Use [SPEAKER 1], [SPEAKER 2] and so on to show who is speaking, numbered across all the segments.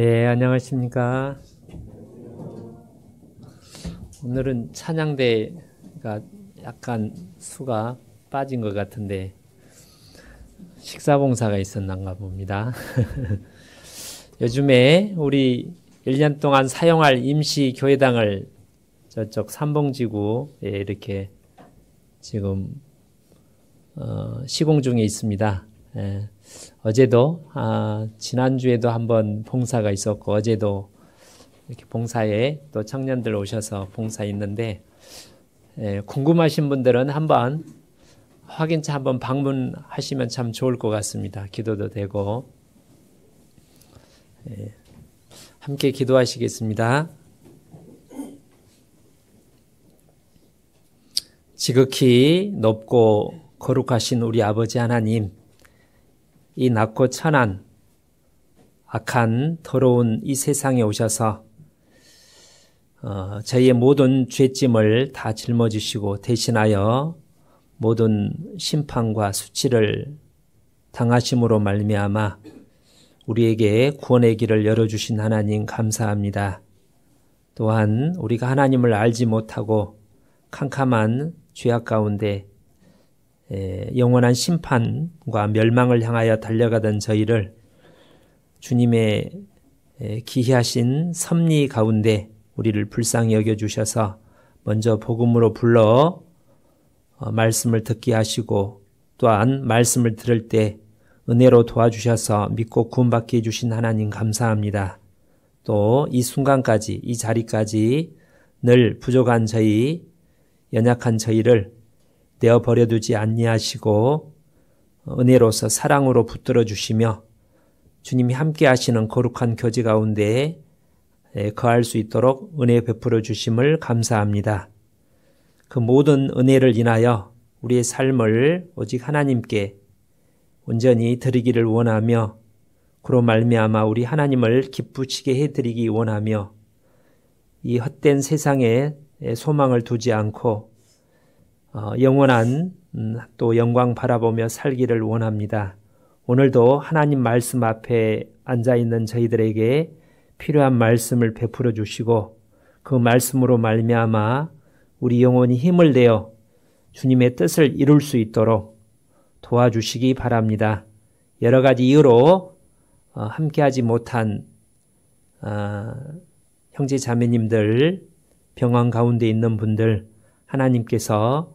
[SPEAKER 1] 예, 안녕하십니까. 오늘은 찬양대가 약간 수가 빠진 것 같은데 식사봉사가 있었는가 봅니다. 요즘에 우리 1년 동안 사용할 임시 교회당을 저쪽 삼봉지구에 이렇게 지금 시공 중에 있습니다. 예. 어제도 지난주에도 한번 봉사가 있었고 어제도 이렇게 봉사에 또 청년들 오셔서 봉사 있는데 궁금하신 분들은 한번 확인차 한번 방문하시면 참 좋을 것 같습니다. 기도도 되고 함께 기도하시겠습니다. 지극히 높고 거룩하신 우리 아버지 하나님, 이 낮고 천한 악한 더러운 이 세상에 오셔서 저희의 모든 죄짐을 다 짊어지시고 대신하여 모든 심판과 수치를 당하심으로 말미암아 우리에게 구원의 길을 열어주신 하나님 감사합니다. 또한 우리가 하나님을 알지 못하고 캄캄한 죄악 가운데 영원한 심판과 멸망을 향하여 달려가던 저희를 주님의 기이하신 섭리 가운데 우리를 불쌍히 여겨주셔서 먼저 복음으로 불러 말씀을 듣게 하시고 또한 말씀을 들을 때 은혜로 도와주셔서 믿고 구원받게 해주신 하나님 감사합니다. 또 이 순간까지 이 자리까지 늘 부족한 저희 연약한 저희를 내어버려두지 아니하시고 은혜로서 사랑으로 붙들어 주시며 주님이 함께 하시는 거룩한 교제 가운데 거할 수 있도록 은혜 베풀어 주심을 감사합니다. 그 모든 은혜를 인하여 우리의 삶을 오직 하나님께 온전히 드리기를 원하며 그로 말미암아 우리 하나님을 기쁘시게 해드리기 원하며 이 헛된 세상에 소망을 두지 않고 영원한 또 영광 바라보며 살기를 원합니다. 오늘도 하나님 말씀 앞에 앉아있는 저희들에게 필요한 말씀을 베풀어 주시고 그 말씀으로 말미암아 우리 영혼이 힘을 내어 주님의 뜻을 이룰 수 있도록 도와주시기 바랍니다. 여러 가지 이유로 함께하지 못한 형제 자매님들, 병원 가운데 있는 분들 하나님께서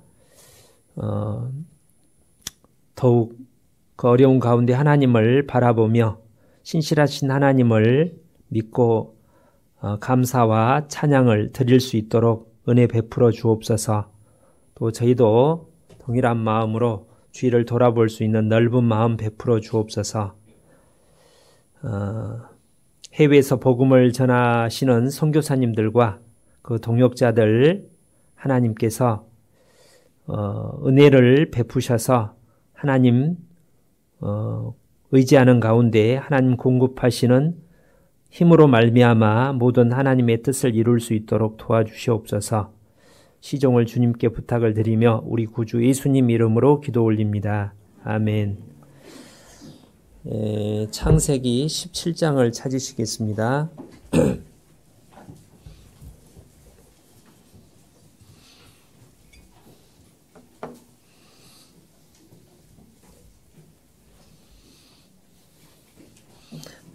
[SPEAKER 1] 더욱 그 어려운 가운데 하나님을 바라보며 신실하신 하나님을 믿고 감사와 찬양을 드릴 수 있도록 은혜 베풀어 주옵소서. 또 저희도 동일한 마음으로 주의를 돌아볼 수 있는 넓은 마음 베풀어 주옵소서. 해외에서 복음을 전하시는 선교사님들과 그 동역자들 하나님께서 은혜를 베푸셔서 하나님 의지하는 가운데 하나님 공급하시는 힘으로 말미암아 모든 하나님의 뜻을 이룰 수 있도록 도와주시옵소서. 시종을 주님께 부탁을 드리며 우리 구주 예수님 이름으로 기도 올립니다. 아멘. 창세기 17장을 찾으시겠습니다.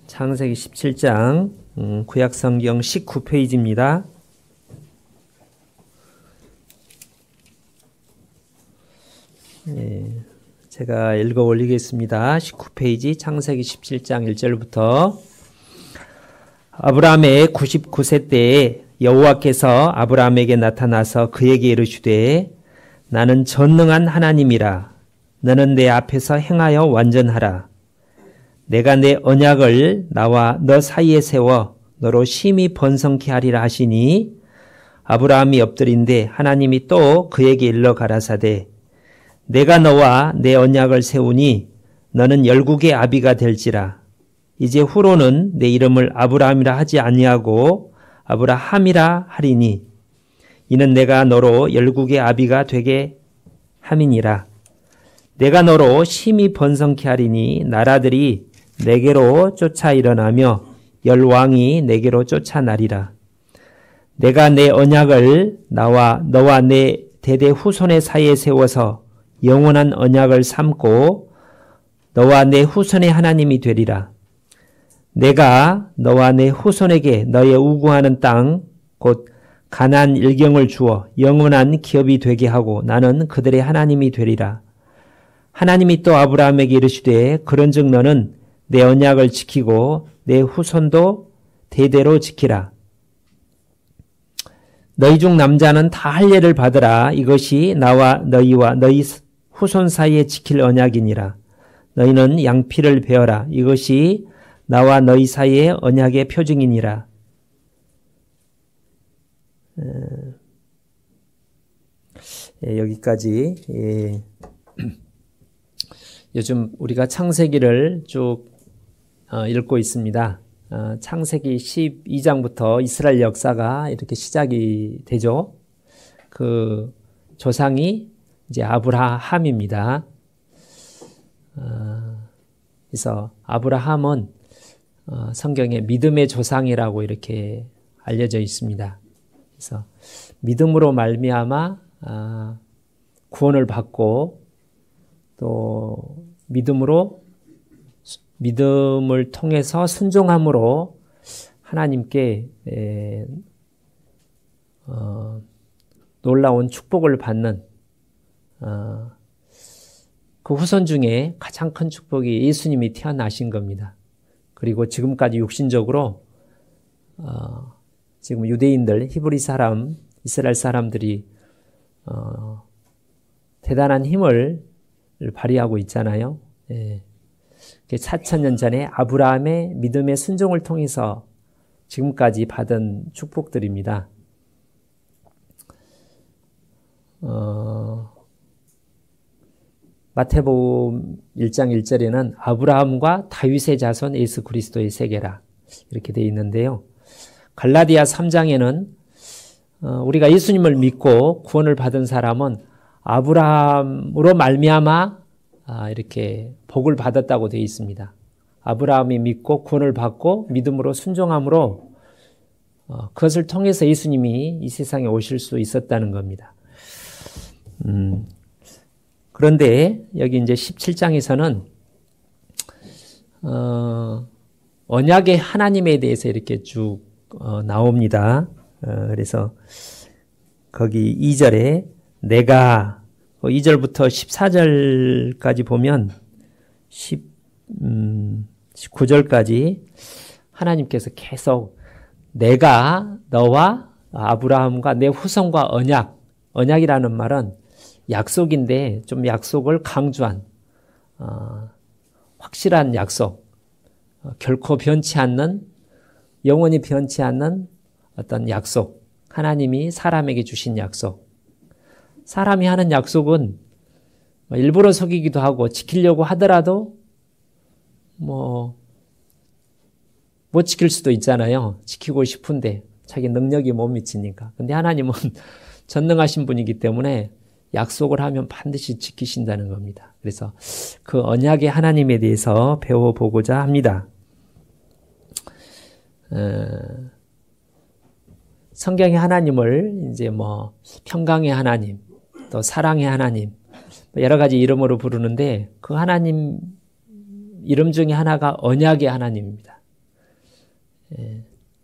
[SPEAKER 1] 창세기 17장 구약성경 19페이지입니다. 제가 읽어 올리겠습니다. 19페이지 창세기 17장 1절부터 아브라함의 99세 때에 여호와께서 아브라함에게 나타나서 그에게 이르시되 나는 전능한 하나님이라. 너는 내 앞에서 행하여 완전하라. 내가 내 언약을 나와 너 사이에 세워 너로 심히 번성케 하리라 하시니 아브라함이 엎드린데 하나님이 또 그에게 일러 가라사대 내가 너와 내 언약을 세우니 너는 열국의 아비가 될지라. 이제 후로는 내 이름을 아브라함이라 하지 아니하고 아브라함이라 하리니 이는 내가 너로 열국의 아비가 되게 함이니라. 내가 너로 심히 번성케 하리니 나라들이 내게로 쫓아 일어나며 열 왕이 내게로 쫓아나리라. 내가 내 언약을 너와 내 대대 후손의 사이에 세워서 영원한 언약을 삼고 너와 내 후손의 하나님이 되리라. 내가 너와 내 후손에게 너의 우구하는 땅 곧 가나안 일경을 주어 영원한 기업이 되게 하고 나는 그들의 하나님이 되리라. 하나님이 또 아브라함에게 이르시되 그런즉 너는 내 언약을 지키고 내 후손도 대대로 지키라. 너희 중 남자는 다 할례를 받으라. 이것이 나와 너희와 너희 후손 사이에 지킬 언약이니라. 너희는 양피를 베어라. 이것이 나와 너희 사이의 언약의 표징이니라. 여기까지. 요즘 우리가 창세기를 쭉 읽고 있습니다. 창세기 12장부터 이스라엘 역사가 이렇게 시작이 되죠. 그 조상이 이제 아브라함입니다. 그래서 아브라함은 성경에 믿음의 조상이라고 이렇게 알려져 있습니다. 그래서 믿음으로 말미암아 구원을 받고 또 믿음을 통해서 순종함으로 하나님께 놀라운 축복을 받는 그 후손 중에 가장 큰 축복이 예수님이 태어나신 겁니다. 그리고 지금까지 육신적으로 지금 유대인들, 히브리 사람, 이스라엘 사람들이 대단한 힘을 발휘하고 있잖아요. 4,000년 전에 아브라함의 믿음의 순종을 통해서 지금까지 받은 축복들입니다. 마태복음 1장 1절에는 아브라함과 다윗의 자손 예수 그리스도의 세계라 이렇게 되어 있는데요. 갈라디아 3장에는 우리가 예수님을 믿고 구원을 받은 사람은 아브라함으로 말미암아 이렇게 복을 받았다고 되어 있습니다. 아브라함이 믿고 구원을 받고 믿음으로 순종함으로 그것을 통해서 예수님이 이 세상에 오실 수 있었다는 겁니다. 그런데 여기 이제 17장에서는 언약의 하나님에 대해서 이렇게 쭉 나옵니다. 그래서 거기 2절에 내가 2절부터 14절까지 보면 19절까지 하나님께서 계속 내가 너와 아브라함과 내 후손과 언약이라는 말은 약속인데 좀 약속을 강조한 확실한 약속, 결코 변치 않는 영원히 변치 않는 어떤 약속, 하나님이 사람에게 주신 약속. 사람이 하는 약속은 일부러 속이기도 하고 지키려고 하더라도 못 지킬 수도 있잖아요. 지키고 싶은데 자기 능력이 못 미치니까. 근데 하나님은 전능하신 분이기 때문에 약속을 하면 반드시 지키신다는 겁니다. 그래서 그 언약의 하나님에 대해서 배워보고자 합니다. 성경의 하나님을 이제 평강의 하나님, 또 사랑의 하나님, 여러 가지 이름으로 부르는데 그 하나님 이름 중에 하나가 언약의 하나님입니다.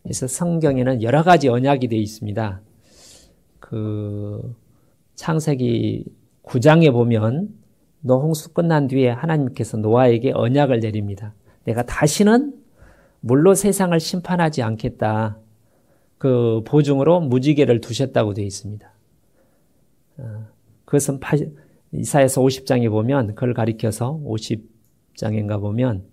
[SPEAKER 1] 그래서 성경에는 여러 가지 언약이 되어 있습니다. 그 창세기 9장에 보면 노홍수 끝난 뒤에 하나님께서 노아에게 언약을 내립니다. 내가 다시는 물로 세상을 심판하지 않겠다. 그 보증으로 무지개를 두셨다고 되어 있습니다. 그것은 이사야서 50장에 보면 그걸 가리켜서 50장인가 보면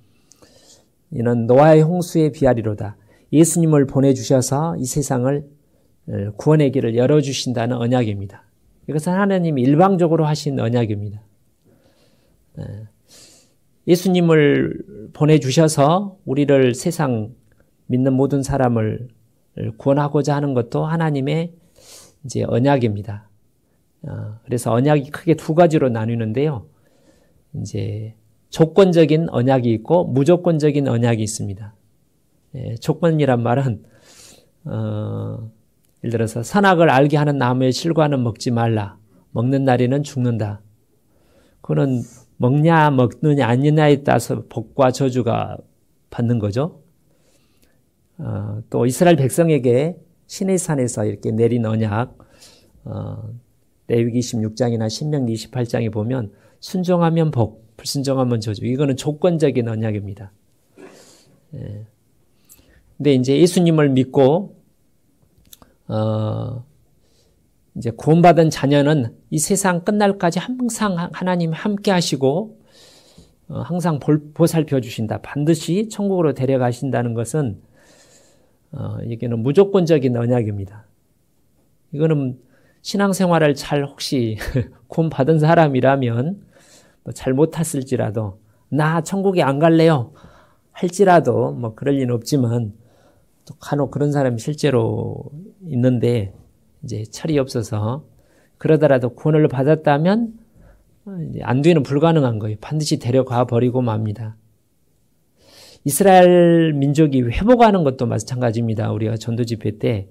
[SPEAKER 1] 이는 노아의 홍수에 비하리로다. 예수님을 보내주셔서 이 세상을 구원의 길을 열어주신다는 언약입니다. 이것은 하나님이 일방적으로 하신 언약입니다. 예수님을 보내주셔서 우리를 세상 믿는 모든 사람을 구원하고자 하는 것도 하나님의 이제 언약입니다. 그래서 언약이 크게 두 가지로 나뉘는데요. 이제 조건적인 언약이 있고 무조건적인 언약이 있습니다. 조건이란 말은 예를 들어서 선악을 알게 하는 나무의 실과는 먹지 말라. 먹는 날에는 죽는다. 그거는 먹냐 먹느냐 아니냐에 따라서 복과 저주가 받는 거죠. 또 이스라엘 백성에게 시내산에서 이렇게 내린 언약, 레위기 26장이나 신명기 28장에 보면 순종하면 복, 불순종하면 저주. 이거는 조건적인 언약입니다. 근데 이제 예수님을 믿고 이제 구원받은 자녀는 이 세상 끝날까지 항상 하나님 함께 하시고 항상 보살펴 주신다. 반드시 천국으로 데려가신다는 것은 이게는 무조건적인 언약입니다. 이거는 신앙생활을 잘 혹시 구원받은 사람이라면 잘 못했을지라도 나 천국에 안 갈래요 할지라도 뭐 그럴 리는 없지만 또 간혹 그런 사람이 실제로 있는데 이제 철이 없어서 그러더라도 구원을 받았다면 안 되는 불가능한 거예요. 반드시 데려가 버리고 맙니다. 이스라엘 민족이 회복하는 것도 마찬가지입니다. 우리가 전도 집회 때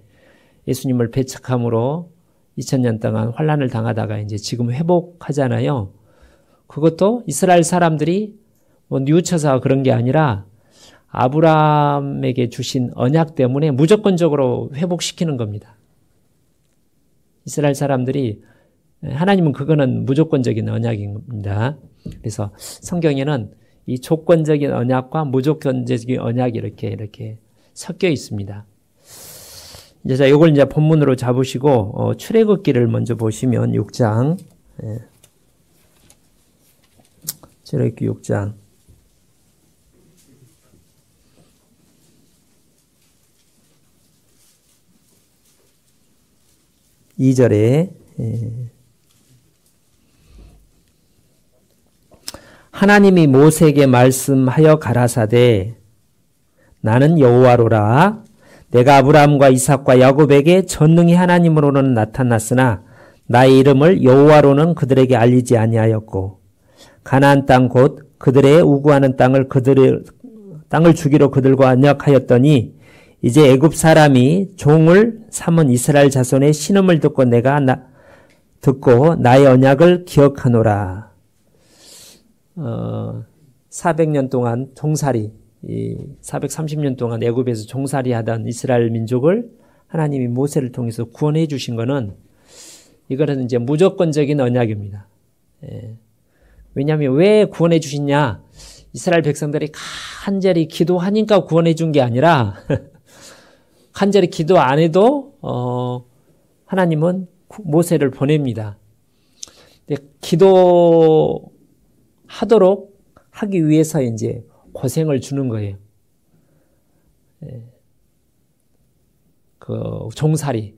[SPEAKER 1] 예수님을 배척함으로 2000년 동안 환난을 당하다가 이제 지금 회복하잖아요. 그것도 이스라엘 사람들이 뭐 뉘우쳐서 그런 게 아니라 아브라함에게 주신 언약 때문에 무조건적으로 회복시키는 겁니다. 이스라엘 사람들이 하나님은 그거는 무조건적인 언약입니다. 그래서 성경에는 이 조건적인 언약과 무조건적인 언약이 이렇게 섞여 있습니다. 이제 자, 이걸 이제 본문으로 잡으시고 출애굽기를 먼저 보시면 6장, 출애굽기 6장. 2절에 하나님이 모세에게 말씀하여 가라사대 나는 여호와로라 내가 아브라함과 이삭과 야곱에게 전능히 하나님으로는 나타났으나 나의 이름을 여호와로는 그들에게 알리지 아니하였고 가나안 땅 곧 그들의 우구하는 땅을 주기로 그들과 언약하였더니 이제 애굽 사람이 종을 삼은 이스라엘 자손의 신음을 듣고 내가 듣고 나의 언약을 기억하노라. 400년 동안 종살이, 430년 동안 애굽에서 종살이 하던 이스라엘 민족을 하나님이 모세를 통해서 구원해 주신 것은 이거는 이제 무조건적인 언약입니다. 왜냐하면 왜 구원해 주시냐? 이스라엘 백성들이 간절히 기도하니까 구원해 준 게 아니라 간절히 기도 안 해도 하나님은 모세를 보냅니다. 기도하도록 하기 위해서 이제 고생을 주는 거예요. 그 종살이.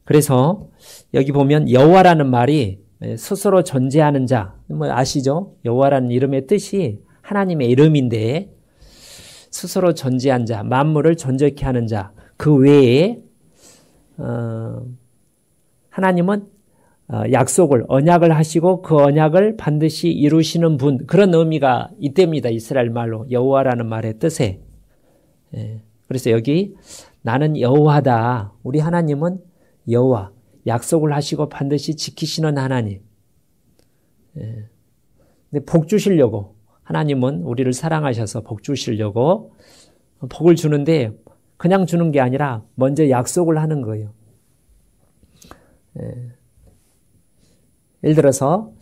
[SPEAKER 1] 그래서 여기 보면 여호와라는 말이 스스로 존재하는 자, 뭐 아시죠? 여호와라는 이름의 뜻이 하나님의 이름인데 스스로 존재한 자, 만물을 존재케 하는 자, 그 외에 하나님은 약속을, 언약을 하시고 그 언약을 반드시 이루시는 분, 그런 의미가 있답니다. 이스라엘 말로 여호와라는 말의 뜻에. 그래서 여기 나는 여호와다. 우리 하나님은 여호와, 약속을 하시고 반드시 지키시는 하나님. 근데 복 주시려고 하나님은 우리를 사랑하셔서 복 주시려고 복을 주는데 그냥 주는 게 아니라 먼저 약속을 하는 거예요. 예를 들어서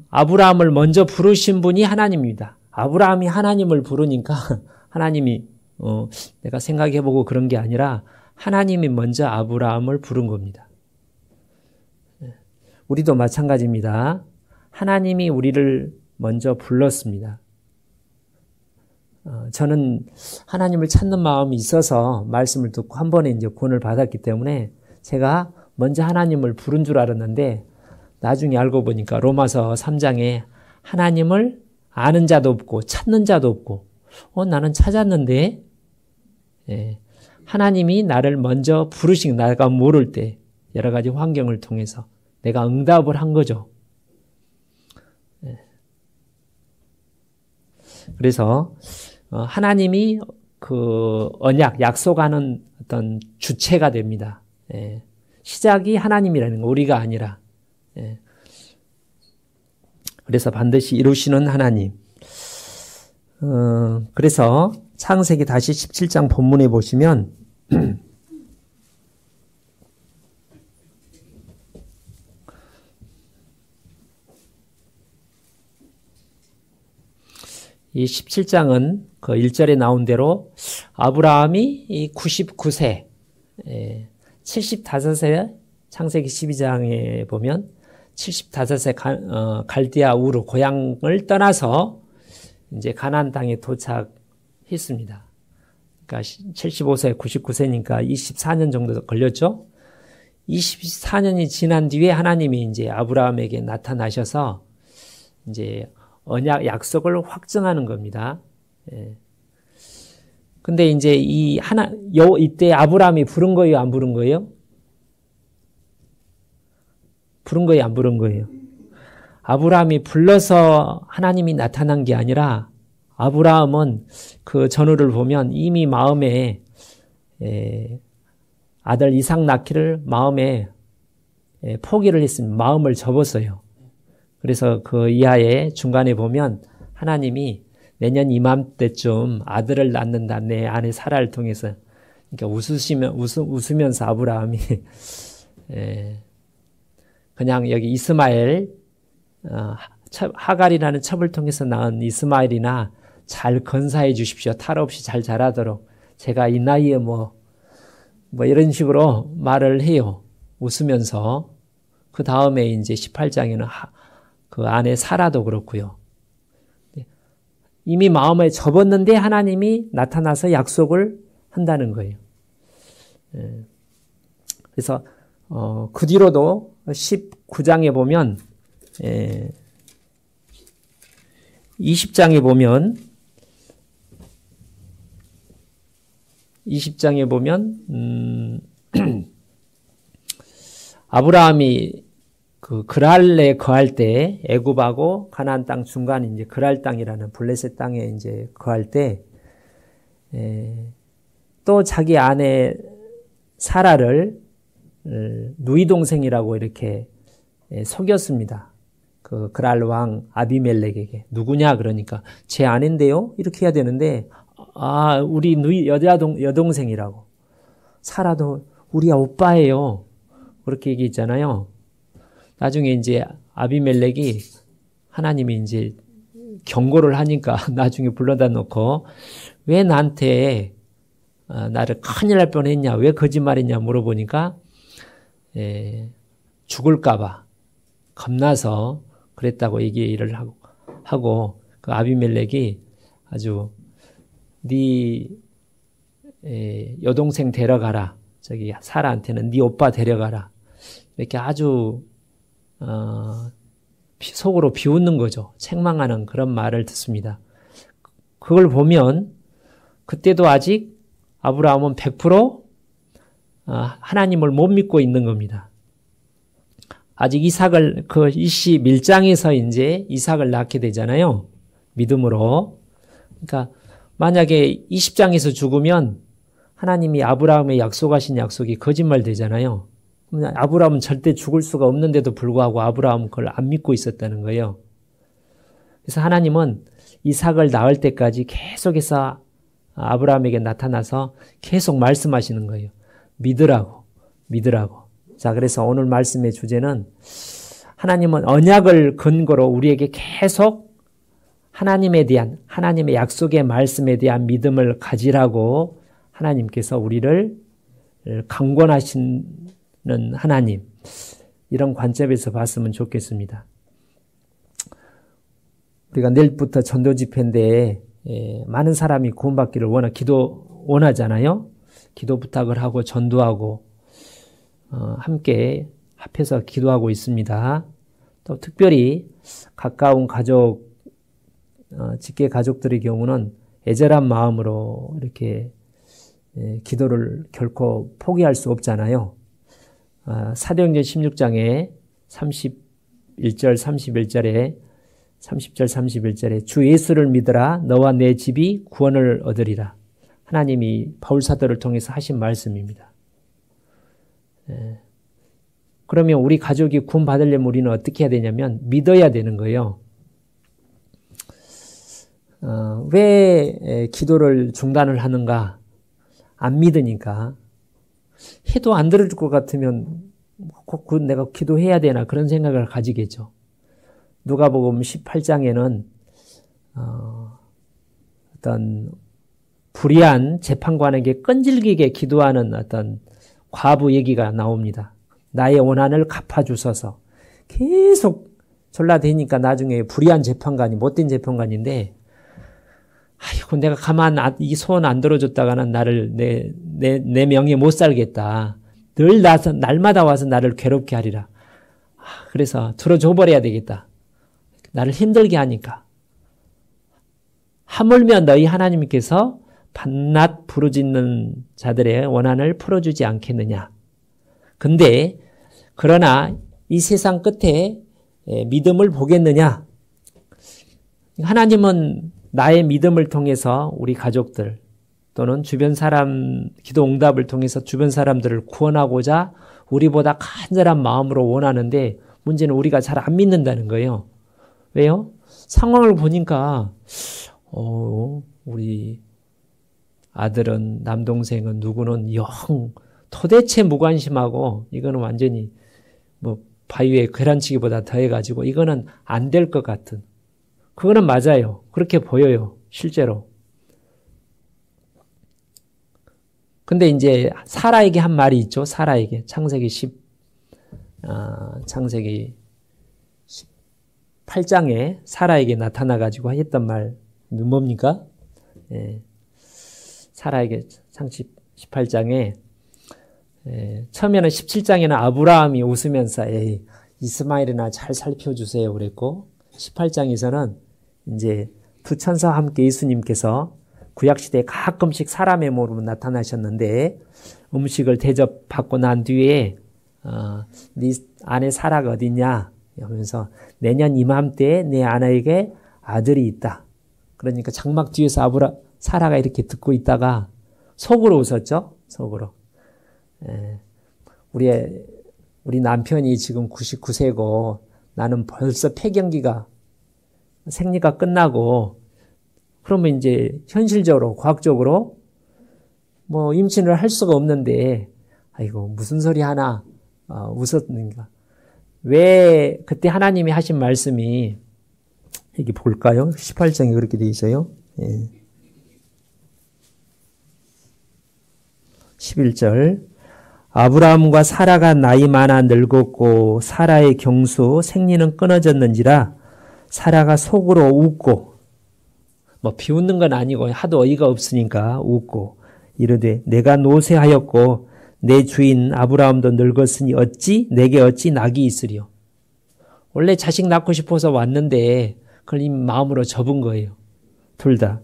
[SPEAKER 1] 아브라함을 먼저 부르신 분이 하나님입니다. 아브라함이 하나님을 부르니까 하나님이 내가 생각해보고 그런 게 아니라 하나님이 먼저 아브라함을 부른 겁니다. 우리도 마찬가지입니다. 하나님이 우리를 먼저 불렀습니다. 저는 하나님을 찾는 마음이 있어서 말씀을 듣고 한 번에 이제 구원을 받았기 때문에 제가 먼저 하나님을 부른 줄 알았는데 나중에 알고 보니까 로마서 3장에 하나님을 아는 자도 없고 찾는 자도 없고 나는 찾았는데 하나님이 나를 먼저 부르신 내가 모를 때 여러 가지 환경을 통해서 내가 응답을 한 거죠. 그래서 하나님이 그 언약, 약속하는 어떤 주체가 됩니다. 예. 시작이 하나님이라는 거, 우리가 아니라. 예. 그래서 반드시 이루시는 하나님. 그래서 창세기 다시 17장 본문에 보시면 이 17장은 그 1절에 나온 대로 아브라함이 이 99세, 75세 창세기 12장에 보면 75세 갈대아 우르 고향을 떠나서 이제 가나안 땅에 도착했습니다. 그러니까 75세, 99세니까 24년 정도 걸렸죠. 24년이 지난 뒤에 하나님이 이제 아브라함에게 나타나셔서 이제 언약 약속을 확증하는 겁니다. 예. 근데 이제 이때 아브라함이 부른 거예요, 안 부른 거예요? 부른 거예요, 안 부른 거예요? 아브라함이 불러서 하나님이 나타난 게 아니라 아브라함은 그 전후를 보면 이미 마음에 아들 이삭 낳기를 마음에 포기를 했습니다. 마음을 접었어요. 그래서 그 이하에 중간에 보면 하나님이 내년 이맘때쯤 아들을 낳는다. 내 아내 사라를 통해서. 그러니까 웃으면서 아브라함이 그냥 여기 이스마엘 하갈이라는 첩을 통해서 낳은 이스마엘이나 잘 건사해 주십시오. 탈 없이 잘 자라도록. 제가 이 나이에 뭐 이런 식으로 말을 해요. 웃으면서. 그 다음에 이제 18장에는 그 아내 사라도 그렇고요. 이미 마음에 접었는데 하나님이 나타나서 약속을 한다는 거예요. 그래서 그 뒤로도 19장에 보면 20장에 보면 아브라함이 그 그랄에 거할 때 애굽하고 가나안 땅 중간 이제 그랄 땅이라는 블레셋 땅에 이제 거할 때 또 자기 아내 사라를 누이 동생이라고 이렇게 속였습니다. 그 그랄 왕 아비멜렉에게 누구냐 그러니까 제 아내인데요 이렇게 해야 되는데 우리 누이 여동생이라고 사라도 우리 오빠예요 그렇게 얘기했잖아요. 나중에 이제 아비멜렉이 하나님이 이제 경고를 하니까 나중에 불러다 놓고 왜 나한테 나를 큰일 날 뻔했냐 왜 거짓말했냐 물어보니까 죽을까봐 겁나서 그랬다고 얘기를 하고 그 아비멜렉이 아주 네 여동생 데려가라 저기 사라한테는 네 오빠 데려가라 이렇게 아주 속으로 비웃는 거죠. 책망하는 그런 말을 듣습니다. 그걸 보면 그때도 아직 아브라함은 100% 하나님을 못 믿고 있는 겁니다. 아직 이삭을 그 21장에서 이제 이삭을 낳게 되잖아요. 믿음으로. 그러니까 만약에 20장에서 죽으면 하나님이 아브라함에 약속하신 약속이 거짓말 되잖아요. 아브라함은 절대 죽을 수가 없는데도 불구하고 아브라함은 그걸 안 믿고 있었다는 거예요. 그래서 하나님은 이삭을 낳을 때까지 계속해서 아브라함에게 나타나서 계속 말씀하시는 거예요. 믿으라고. 자, 그래서 오늘 말씀의 주제는 하나님은 언약을 근거로 우리에게 계속 하나님에 대한, 하나님의 약속의 말씀에 대한 믿음을 가지라고 하나님께서 우리를 강권하시는 하나님, 이런 관점에서 봤으면 좋겠습니다. 우리가 내일부터 전도 집회인데 많은 사람이 구원받기를 원하잖아요. 기도 부탁을 하고 전도하고 함께 합해서 기도하고 있습니다. 또 특별히 가까운 가족, 직계 가족들의 경우는 애절한 마음으로 이렇게 기도를 결코 포기할 수 없잖아요. 사도행전 16장에 31절, 31절에 30절 31절에 주 예수를 믿으라 너와 내 집이 구원을 얻으리라. 하나님이 바울 사도를 통해서 하신 말씀입니다. 그러면 우리 가족이 구원 받으려면 우리는 어떻게 해야 되냐면 믿어야 되는 거예요. 왜 기도를 중단을 하는가? 안 믿으니까. 해도 안 들어줄 것 같으면 꼭 내가 기도해야 되나 그런 생각을 가지겠죠. 누가복음 18장에는 어떤 불의한 재판관에게 끈질기게 기도하는 어떤 과부 얘기가 나옵니다. 나의 원한을 갚아주소서. 계속 전라대니까 나중에 불의한 재판관이 못된 재판관인데 아이고 내가 가만 이 소원 안 들어줬다가는 나를 내 명예 못 살겠다. 늘 날마다 와서 나를 괴롭게 하리라. 그래서 들어줘 버려야 되겠다. 나를 힘들게 하니까. 하물며 너희 하나님께서 밤낮 부르짖는 자들의 원한을 풀어주지 않겠느냐. 근데 그러나 이 세상 끝에 믿음을 보겠느냐. 하나님은 나의 믿음을 통해서 우리 가족들 또는 주변 사람 기도 응답을 통해서 주변 사람들을 구원하고자 우리보다 간절한 마음으로 원하는데 문제는 우리가 잘 안 믿는다는 거예요. 왜요? 상황을 보니까 우리 아들은 남동생은 누구는 영 도대체 무관심하고 이거는 완전히 뭐 바위에 계란치기보다 더해가지고 이거는 안 될 것 같은 그거는 맞아요. 그렇게 보여요. 실제로. 근데 이제 사라에게 한 말이 있죠. 사라에게 창세기 18장에 사라에게 나타나가지고 했던 말 뭡니까? 사라에게 창세기 18장에 처음에는 17장에는 아브라함이 웃으면서 이스마엘이나 잘 살펴주세요 그랬고 18장에서는 이제 두 천사와 함께 예수님께서 구약시대에 가끔씩 사람의 몸으로 나타나셨는데 음식을 대접받고 난 뒤에 네 아내 사라가 어디냐 하면서 내년 이맘때에 내 아내에게 아들이 있다. 그러니까 장막 뒤에서 사라가 이렇게 듣고 있다가 속으로 웃었죠. 속으로. 우리 남편이 지금 99세고 나는 벌써 폐경기가 생리가 끝나고 그러면 이제 현실적으로 과학적으로 뭐 임신을 할 수가 없는데 아이고 무슨 소리 하나 웃었는가. 왜 그때 하나님이 하신 말씀이 여기 볼까요? 18장에 그렇게 돼 있어요. 11절 아브라함과 사라가 나이 많아 늙었고 사라의 경수 생리는 끊어졌는지라 사라가 속으로 웃고 뭐 비웃는 건 아니고 하도 어이가 없으니까 웃고 이르되 내가 노쇠하였고 내 주인 아브라함도 늙었으니 내게 어찌 낙이 있으리요. 원래 자식 낳고 싶어서 왔는데 그걸 이 마음으로 접은 거예요. 둘 다.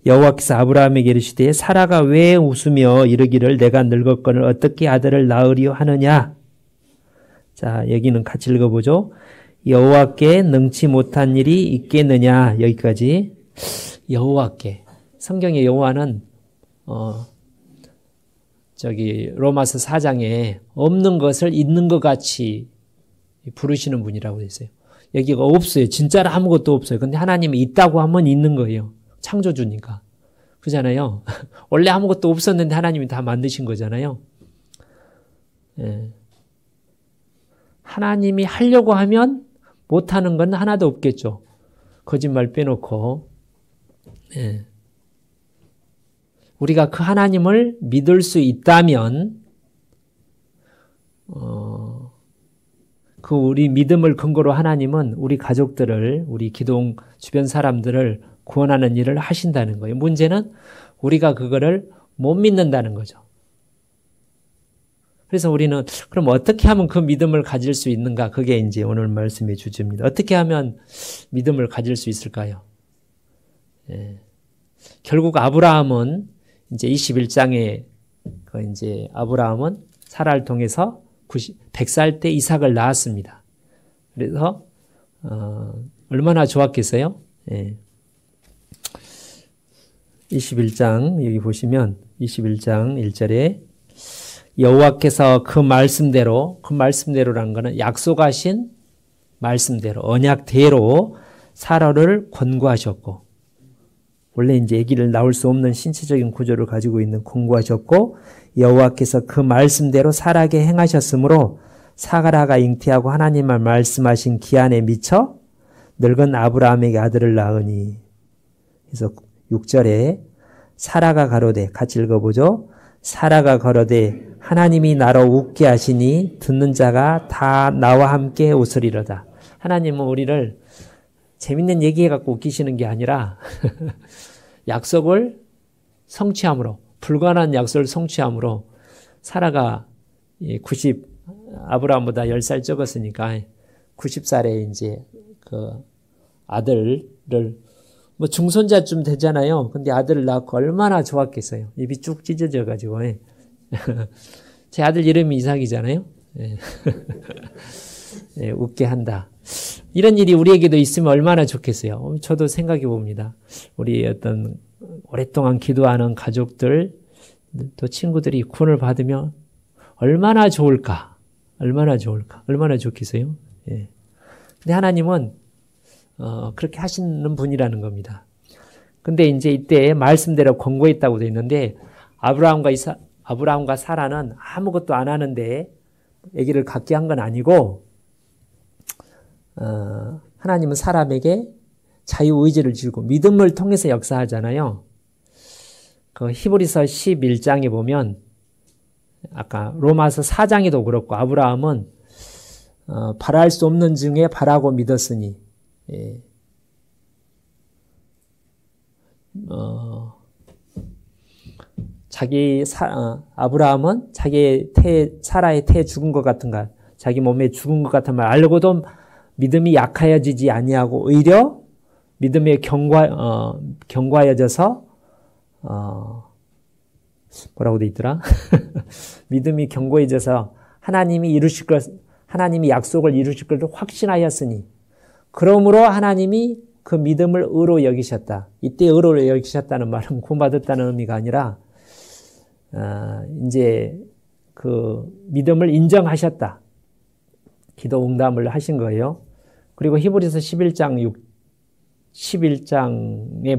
[SPEAKER 1] 여호와께서 아브라함에게 이르시되 사라가 왜 웃으며 이르기를 내가 늙었거늘 어떻게 아들을 낳으리요 하느냐. 자, 여기는 같이 읽어보죠. 여호와께 능치 못한 일이 있겠느냐. 여기까지. 여호와께. 성경의 여호와는 로마서 4장에 없는 것을 있는 것 같이 부르시는 분이라고 되어 있어요. 여기가 없어요. 진짜로 아무것도 없어요. 근데 하나님이 있다고 하면 있는 거예요. 창조주니까. 그잖아요. 원래 아무것도 없었는데 하나님이 다 만드신 거잖아요. 하나님이 하려고 하면 못하는 건 하나도 없겠죠. 거짓말 빼놓고. 우리가 그 하나님을 믿을 수 있다면 그 우리 믿음을 근거로 하나님은 우리 가족들을 우리 기동 주변 사람들을 구원하는 일을 하신다는 거예요. 문제는 우리가 그거를 못 믿는다는 거죠. 그래서 우리는 그럼 어떻게 하면 그 믿음을 가질 수 있는가? 그게 이제 오늘 말씀의 주제입니다. 어떻게 하면 믿음을 가질 수 있을까요? 결국 아브라함은 이제 21장에 이제 아브라함은 사라를 통해서 100살 때 이삭을 낳았습니다. 그래서 얼마나 좋았겠어요? 예. 21장 여기 보시면 21장 1절에 여호와께서 그 말씀대로라는 것은 약속하신 말씀대로 언약대로 사라를 권고하셨고, 원래 이제 아기를 낳을 수 없는 신체적인 구조를 가지고 있는 권고하셨고, 여호와께서 그 말씀대로 사라에게 행하셨으므로 사라가 잉태하고 하나님만 말씀하신 기한에 미쳐 늙은 아브라함에게 아들을 낳으니. 그래서 6절에 사라가 가로되, 같이 읽어보죠. 사라가 가로되 하나님이 나로 웃게 하시니 듣는 자가 다 나와 함께 웃으리로다. 하나님은 우리를 재밌는 얘기해갖고 웃기시는 게 아니라 약속을 성취함으로, 불가능한 약속을 성취함으로, 사라가 아브라함보다 10살 적었으니까 90살에 이제 그 아들을, 뭐 중손자쯤 되잖아요. 근데 아들을 낳고 얼마나 좋았겠어요. 입이 쭉 찢어져가지고. 제 아들 이름이 이삭이잖아요. 웃게 한다. 이런 일이 우리에게도 있으면 얼마나 좋겠어요. 저도 생각해 봅니다. 우리 어떤 오랫동안 기도하는 가족들, 또 친구들이 구원을 받으면 얼마나 좋을까? 얼마나 좋겠어요? 예. 근데 하나님은 그렇게 하시는 분이라는 겁니다. 근데 이제 이때 말씀대로 권고했다고 되어 있는데, 아브라함과 사라는 아무것도 안 하는데 아기를 갖게 한 건 아니고, 하나님은 사람에게 자유의지를 주고 믿음을 통해서 역사하잖아요. 그 히브리서 11장에 보면, 아까 로마서 4장에도 그렇고, 아브라함은 바랄 수 없는 중에 바라고 믿었으니, 예. 아브라함은 사라의 태에 죽은 것 같은가, 자기 몸에 죽은 것 같은 말 알고도 믿음이 약하여지지 아니하고 오히려 믿음에 견고하여져서 뭐라고 돼 있더라? 믿음이 견고해져서 하나님이 약속을 이루실 것을 확신하였으니, 그러므로 하나님이 그 믿음을 의로 여기셨다. 이때 의로 여기셨다는 말은 구원받았다는 의미가 아니라 이제 그 믿음을 인정하셨다. 기도 응답을 하신 거예요. 그리고 히브리서 11장에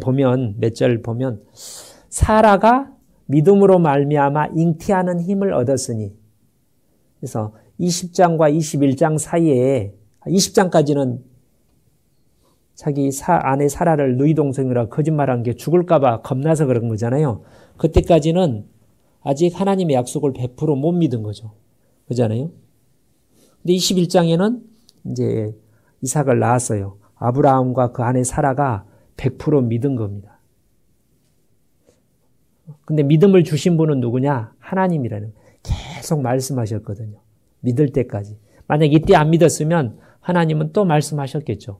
[SPEAKER 1] 보면, 몇 절 보면, 사라가 믿음으로 말미암아 잉태하는 힘을 얻었으니, 그래서 20장과 21장 사이에, 20장까지는 자기 아내 사라를 너희 동생이라 거짓말한 게 죽을까봐 겁나서 그런 거잖아요. 그때까지는 아직 하나님의 약속을 100% 못 믿은 거죠. 그잖아요. 근데 21장에는 이제 이삭을 낳았어요. 아브라함과 그 아내 사라가 100% 믿은 겁니다. 근데 믿음을 주신 분은 누구냐? 하나님이라는, 계속 말씀하셨거든요. 믿을 때까지. 만약 이때 안 믿었으면 하나님은 또 말씀하셨겠죠.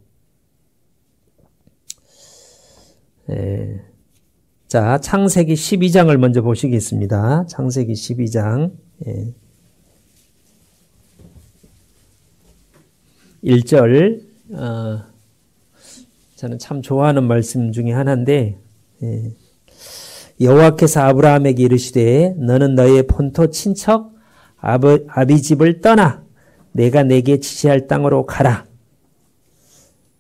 [SPEAKER 1] 자, 창세기 12장을 먼저 보시겠습니다. 창세기 12장 1절, 저는 참 좋아하는 말씀 중에 하나인데, 여호와께서 아브라함에게 이르시되 너는 너의 본토 친척 아비 집을 떠나 내가 내게 지시할 땅으로 가라.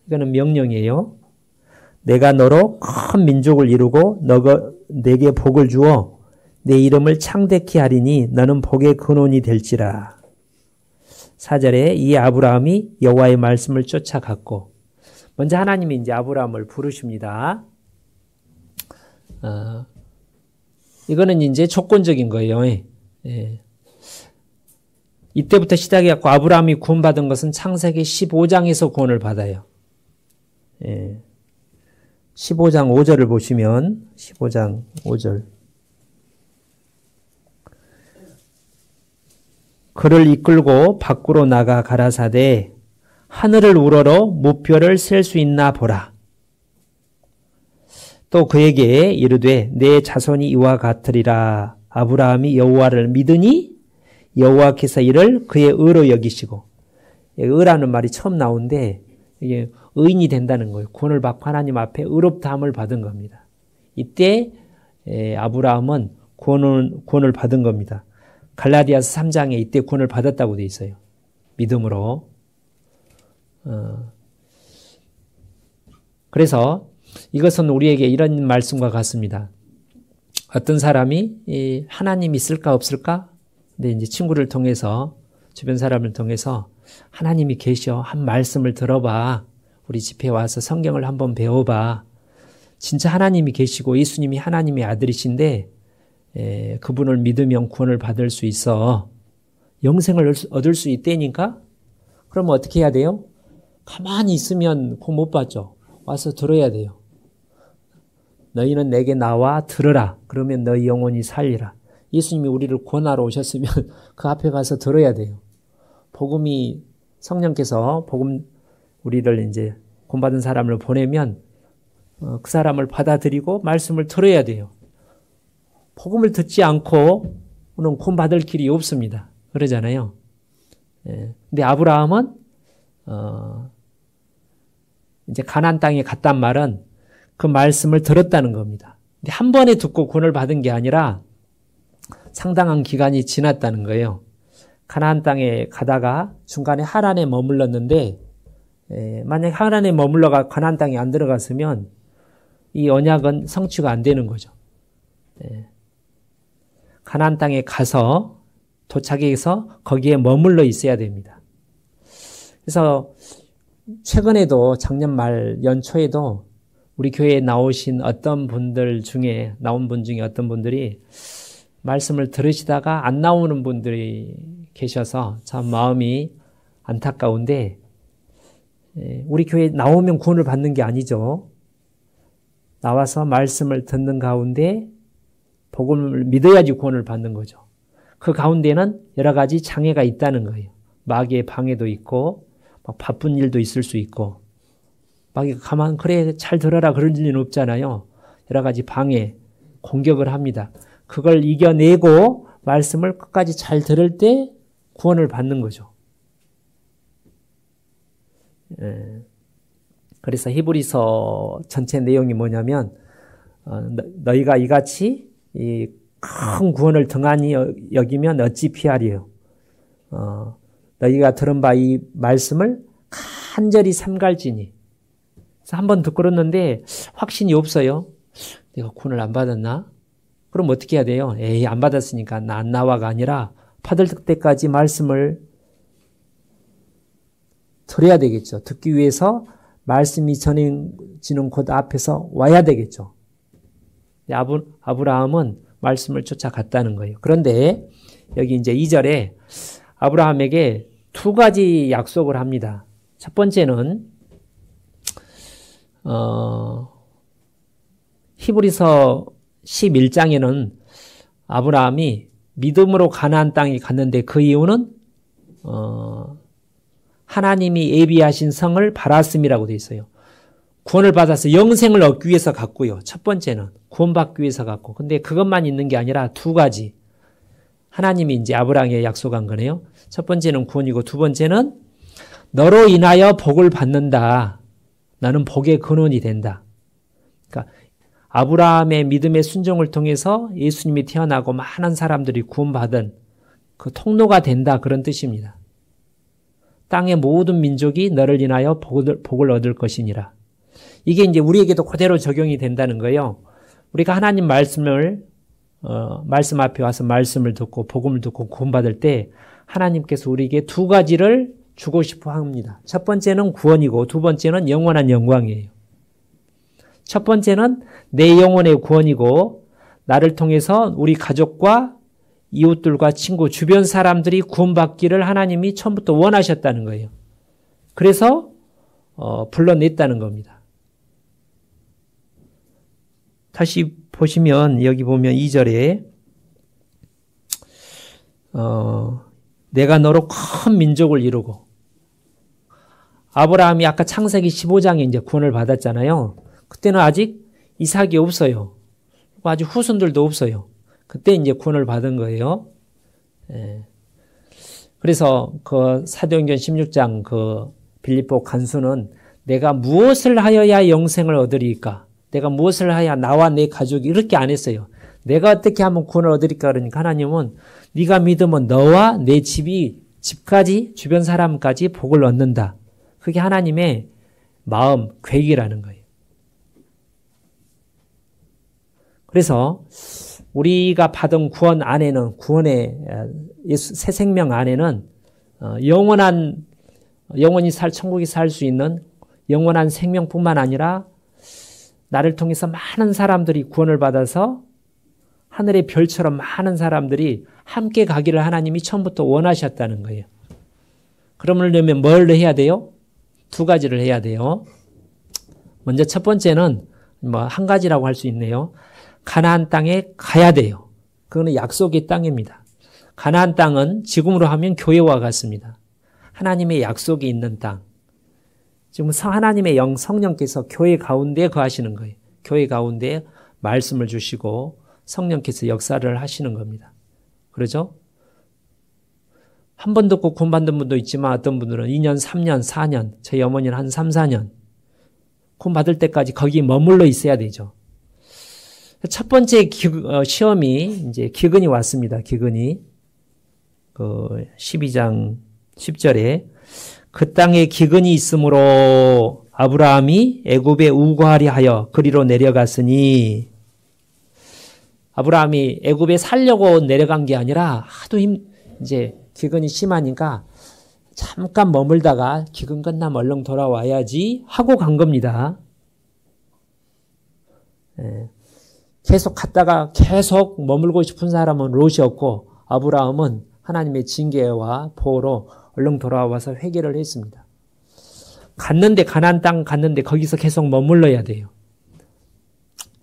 [SPEAKER 1] 이거는 명령이에요. 내가 너로 큰 민족을 이루고 내게 복을 주어 내 이름을 창대케 하리니 너는 복의 근원이 될지라. 4절에 이 아브라함이 여호와의 말씀을 쫓아갔고, 먼저 하나님이 이제 아브라함을 부르십니다. 이거는 이제 조건적인 거예요. 예. 이때부터 시작해갖고 아브라함이 구원받은 것은 창세기 15장에서 구원을 받아요. 예. 15장 5절을 보시면, 15장 5절. 그를 이끌고 밖으로 나가 가라사대 하늘을 우러러 무표를 셀 수 있나 보라. 또 그에게 이르되 내 자손이 이와 같으리라. 아브라함이 여호와를 믿으니 여호와께서 이를 그의 의로 여기시고, 의라는 말이 처음 나오는데 이게 의인이 된다는 거예요. 구원을 받고 하나님 앞에 의롭다함을 받은 겁니다. 이때 아브라함은 구원을 받은 겁니다. 갈라디아서 3장에 이때 구원을 받았다고 되어 있어요. 믿음으로. 그래서 이것은 우리에게 이런 말씀과 같습니다. 어떤 사람이 하나님 있을까 없을까? 근데 이제 친구를 통해서 주변 사람을 통해서 하나님이 계셔. 한 말씀을 들어봐. 우리 집에 와서 성경을 한번 배워봐. 진짜 하나님이 계시고 예수님이 하나님의 아들이신데 그분을 믿으면 구원을 받을 수 있어. 영생을 얻을 수 있다니까? 그러면 어떻게 해야 돼요? 가만히 있으면 구원 못 받죠. 와서 들어야 돼요. 너희는 내게 나와 들으라. 그러면 너희 영혼이 살리라. 예수님이 우리를 구원하러 오셨으면 그 앞에 가서 들어야 돼요. 복음이 성령께서 우리를 이제 구원받은 사람을 보내면 그 사람을 받아들이고 말씀을 들어야 돼요. 복음을 듣지 않고는 구원받을 길이 없습니다. 그러잖아요. 근데 아브라함은 이제 가나안 땅에 갔단 말은 그 말씀을 들었다는 겁니다. 근데 한 번에 듣고 구원을 받은 게 아니라 상당한 기간이 지났다는 거예요. 가나안 땅에 가다가 중간에 하란에 머물렀는데 만약 하란에 머물러가 가나안 땅에 안 들어갔으면 이 언약은 성취가 안 되는 거죠. 가나안 땅에 가서 도착해서 거기에 머물러 있어야 됩니다. 그래서 최근에도 작년 말 연초에도 우리 교회에 나오신 어떤 분들 중에 나온 분 중에 어떤 분들이 말씀을 들으시다가 안 나오는 분들이 계셔서 참 마음이 안타까운데 우리 교회에 나오면 구원을 받는 게 아니죠. 나와서 말씀을 듣는 가운데 복음을 믿어야지 구원을 받는 거죠. 그 가운데는 여러 가지 장애가 있다는 거예요. 마귀의 방해도 있고 막 바쁜 일도 있을 수 있고 마귀가 가만 그래 잘 들어라 그럴 일은 없잖아요. 여러 가지 방해, 공격을 합니다. 그걸 이겨내고 말씀을 끝까지 잘 들을 때 구원을 받는 거죠. 그래서 히브리서 전체 내용이 뭐냐면 너희가 이같이 이 큰 구원을 등한히 여기면 어찌 피하리요. 너희가 들은 바 이 말씀을 간절히 삼갈지니. 그래서 한번 듣고 그랬는데 확신이 없어요. 내가 구원을 안 받았나? 그럼 어떻게 해야 돼요? 에이 안 받았으니까 나 안 나와가 아니라 받을 때까지 말씀을 들어야 되겠죠. 듣기 위해서 말씀이 전해지는 곳 앞에서 와야 되겠죠. 아브라함은 말씀을 쫓아갔다는 거예요. 그런데 여기 이제 2절에 아브라함에게 두 가지 약속을 합니다. 첫 번째는 히브리서 11장에는 아브라함이 믿음으로 가나안 땅에 갔는데 그 이유는 하나님이 예비하신 성을 바랐음이라고 되어 있어요. 구원을 받아서 영생을 얻기 위해서 갔고요. 첫 번째는 구원받기 위해서 갔고. 근데 그것만 있는 게 아니라 두 가지. 하나님이 이제 아브라함에게 약속한 거네요. 첫 번째는 구원이고 두 번째는 너로 인하여 복을 받는다. 나는 복의 근원이 된다. 그러니까 아브라함의 믿음의 순종을 통해서 예수님이 태어나고 많은 사람들이 구원받은 그 통로가 된다. 그런 뜻입니다. 땅의 모든 민족이 너를 인하여 복을 얻을 것이니라. 이게 이제 우리에게도 그대로 적용이 된다는 거예요. 우리가 하나님 말씀을 말씀 앞에 와서 말씀을 듣고 복음을 듣고 구원받을 때 하나님께서 우리에게 두 가지를 주고 싶어 합니다. 첫 번째는 구원이고 두 번째는 영원한 영광이에요. 첫 번째는 내 영혼의 구원이고 나를 통해서 우리 가족과 이웃들과 친구, 주변 사람들이 구원받기를 하나님이 처음부터 원하셨다는 거예요. 그래서 불러냈다는 겁니다. 다시 보시면 여기 보면 2절에 내가 너로 큰 민족을 이루고 아브라함이 아까 창세기 15장에 이제 구원을 받았잖아요. 그때는 아직 이삭이 없어요. 아직 후손들도 없어요. 그때 이제 구원을 받은 거예요. 그래서 그 사도행전 16장 그 빌립보 간수는 내가 무엇을 하여야 영생을 얻으리까? 내가 무엇을 하여야 나와 내 가족이 이렇게 안 했어요. 내가 어떻게 하면 구원을 얻으리까? 그러니까 하나님은 네가 믿으면 너와 내 집까지 주변 사람까지 복을 얻는다. 그게 하나님의 마음, 계획이라는 거예요. 그래서 우리가 받은 구원 안에는 구원의 예수 새 생명 안에는 영원히 천국에 살 수 있는 영원한 생명뿐만 아니라 나를 통해서 많은 사람들이 구원을 받아서 하늘의 별처럼 많은 사람들이 함께 가기를 하나님이 처음부터 원하셨다는 거예요. 그러려면 뭘 해야 돼요? 두 가지를 해야 돼요. 먼저 첫 번째는 한 가지라고 할 수 있네요. 가나안 땅에 가야 돼요. 그거는 약속의 땅입니다. 가나안 땅은 지금으로 하면 교회와 같습니다. 하나님의 약속이 있는 땅. 지금 하나님의 성령께서 교회 가운데 거하시는 거예요. 교회 가운데 말씀을 주시고 성령께서 역사를 하시는 겁니다. 그러죠? 한 번 듣고 구원 받는 분도 있지만 어떤 분들은 2년, 3년, 4년, 저희 어머니는 한 3, 4년 구원 받을 때까지 거기 머물러 있어야 되죠. 첫 번째 시험이 이제 기근이 왔습니다. 기근이 12장 10절에 그 땅에 기근이 있으므로 아브라함이 애굽에 우거하려 하여 그리로 내려갔으니 아브라함이 애굽에 살려고 내려간 게 아니라 하도 이제 기근이 심하니까 잠깐 머물다가 기근 끝나면 얼른 돌아와야지 하고 간 겁니다. 계속 갔다가 계속 머물고 싶은 사람은 롯이었고 아브라함은 하나님의 징계와 보호로 얼른 돌아와서 회개를 했습니다. 갔는데 가나안 땅 갔는데 거기서 계속 머물러야 돼요.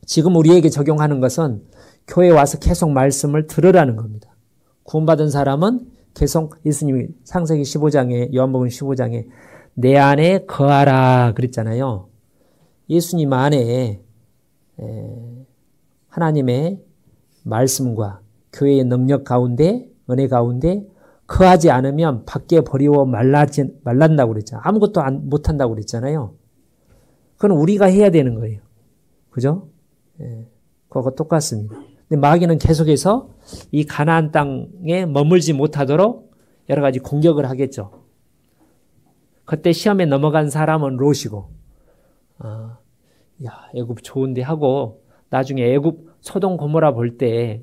[SPEAKER 1] 지금 우리에게 적용하는 것은 교회에 와서 계속 말씀을 들으라는 겁니다. 구원받은 사람은 계속 예수님이 창세기 15장에 요한복음 15장에 내 안에 거하라 그랬잖아요. 예수님 안에 하나님의 말씀과 교회의 능력 가운데 은혜 가운데 거하지 않으면 밖에 버리워 말란다고 그랬잖아요. 아무것도 못한다고 그랬잖아요. 그건 우리가 해야 되는 거예요. 그죠? 그거 똑같습니다. 근데 마귀는 계속해서 이 가나안 땅에 머물지 못하도록 여러 가지 공격을 하겠죠. 그때 시험에 넘어간 사람은 롯이고, 애굽 좋은데 하고 나중에 애굽 소돔 고모라 볼 때,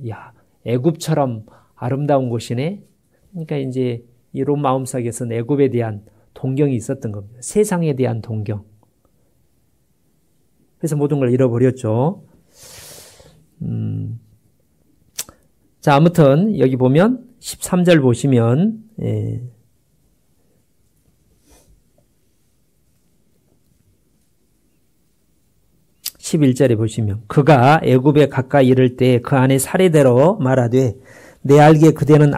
[SPEAKER 1] 애굽처럼 아름다운 곳이네. 그러니까 이제 이 롯 마음속에서는 애굽에 대한 동경이 있었던 겁니다. 세상에 대한 동경. 그래서 모든 걸 잃어버렸죠. 자, 아무튼 여기 보면 13절 보시면 11절에 보시면 그가 애굽에 가까이 이를 때 그 안에 사례대로 말하되 내 알기에 그대는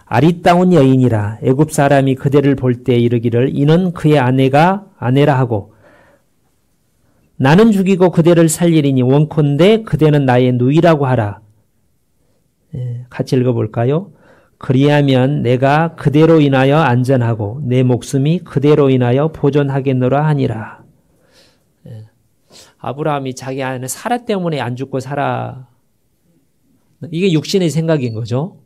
[SPEAKER 1] 아리따운 여인이라 애굽 사람이 그대를 볼 때 이르기를 이는 그의 아내라 하고 나는 죽이고 그대를 살리리니 원컨대 그대는 나의 누이라고 하라. 같이 읽어볼까요? 그리하면 내가 그대로 인하여 안전하고 내 목숨이 그대로 인하여 보존하겠노라 하니라. 아브라함이 자기 아내 사라 때문에 안 죽고 살아. 이게 육신의 생각인 거죠.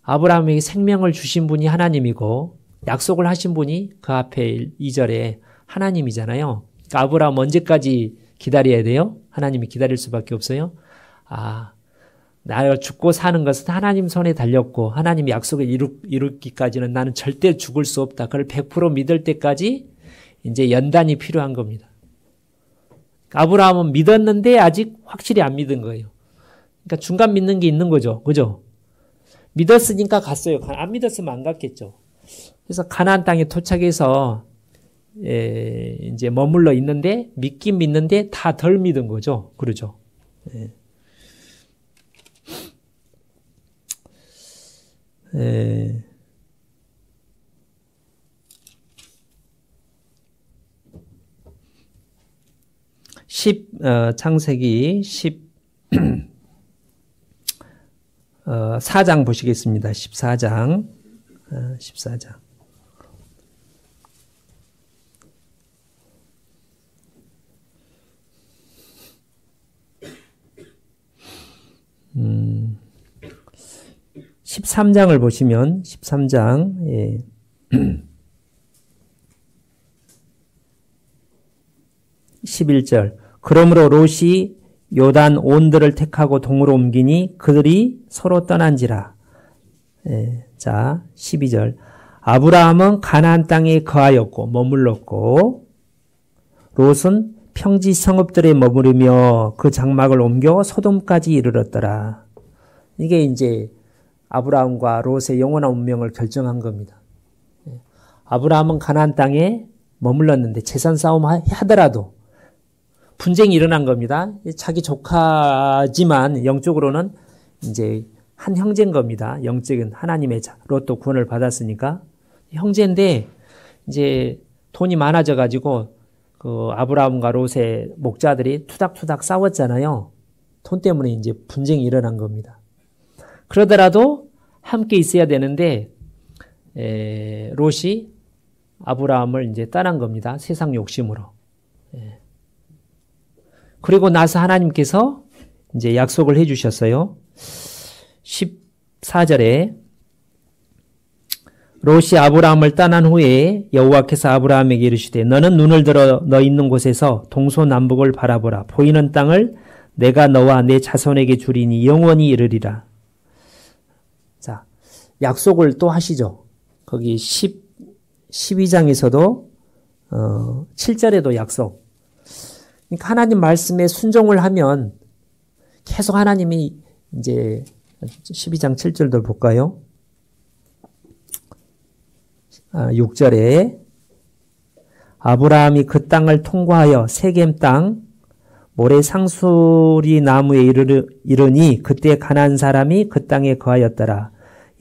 [SPEAKER 1] 아브라함에게 생명을 주신 분이 하나님이고 약속을 하신 분이 그 앞에 2절에 하나님이잖아요. 그러니까 아브라함 언제까지 기다려야 돼요? 하나님이 기다릴 수밖에 없어요. 나를 죽고 사는 것은 하나님 손에 달렸고 하나님이 약속을 이루기까지는 나는 절대 죽을 수 없다. 그걸 100% 믿을 때까지 이제 연단이 필요한 겁니다. 아브라함은 믿었는데 아직 확실히 안 믿은 거예요. 그러니까 중간 믿는 게 있는 거죠. 그죠? 믿었으니까 갔어요. 안 믿었으면 안 갔겠죠. 그래서 가나안 땅에 도착해서 이제 머물러 있는데 믿긴 믿는데 다 덜 믿은 거죠. 그러죠. 4장 보시겠습니다. 14장. 13장을 보시면 13장 예. 11절 그러므로 롯이 요단 온들을 택하고 동으로 옮기니 그들이 서로 떠난지라. 예. 자 12절 아브라함은 가나안 땅에 거하였고 머물렀고 롯은 평지 성읍들에 머무르며 그 장막을 옮겨 소돔까지 이르렀더라. 이게 이제 아브라함과 롯의 영원한 운명을 결정한 겁니다. 아브라함은 가나안 땅에 머물렀는데 재산 싸움 하더라도 분쟁이 일어난 겁니다. 자기 조카지만 영적으로는 이제 한 형제인 겁니다. 영적인 하나님의 롯도 구원을 받았으니까 형제인데 이제 돈이 많아져 가지고 그 아브라함과 롯의 목자들이 투닥투닥 싸웠잖아요. 돈 때문에 이제 분쟁이 일어난 겁니다. 그러더라도 함께 있어야 되는데 롯이 아브라함을 이제 떠난 겁니다. 세상 욕심으로. 그리고 나서 하나님께서 이제 약속을 해주셨어요. 14절에 롯이 아브라함을 떠난 후에 여호와께서 아브라함에게 이르시되 너는 눈을 들어 너 있는 곳에서 동서남북을 바라보라. 보이는 땅을 내가 너와 내 자손에게 주리니 영원히 이르리라. 자, 약속을 또 하시죠. 거기 12장에서도 7절에도 약속. 그러니까 하나님 말씀에 순종을 하면 계속 하나님이 이제 12장 7절도 볼까요? 6절에 아브라함이 그 땅을 통과하여 세겜 땅 모래 상수리 나무에 이르니 그때 가나안 사람이 그 땅에 거하였더라.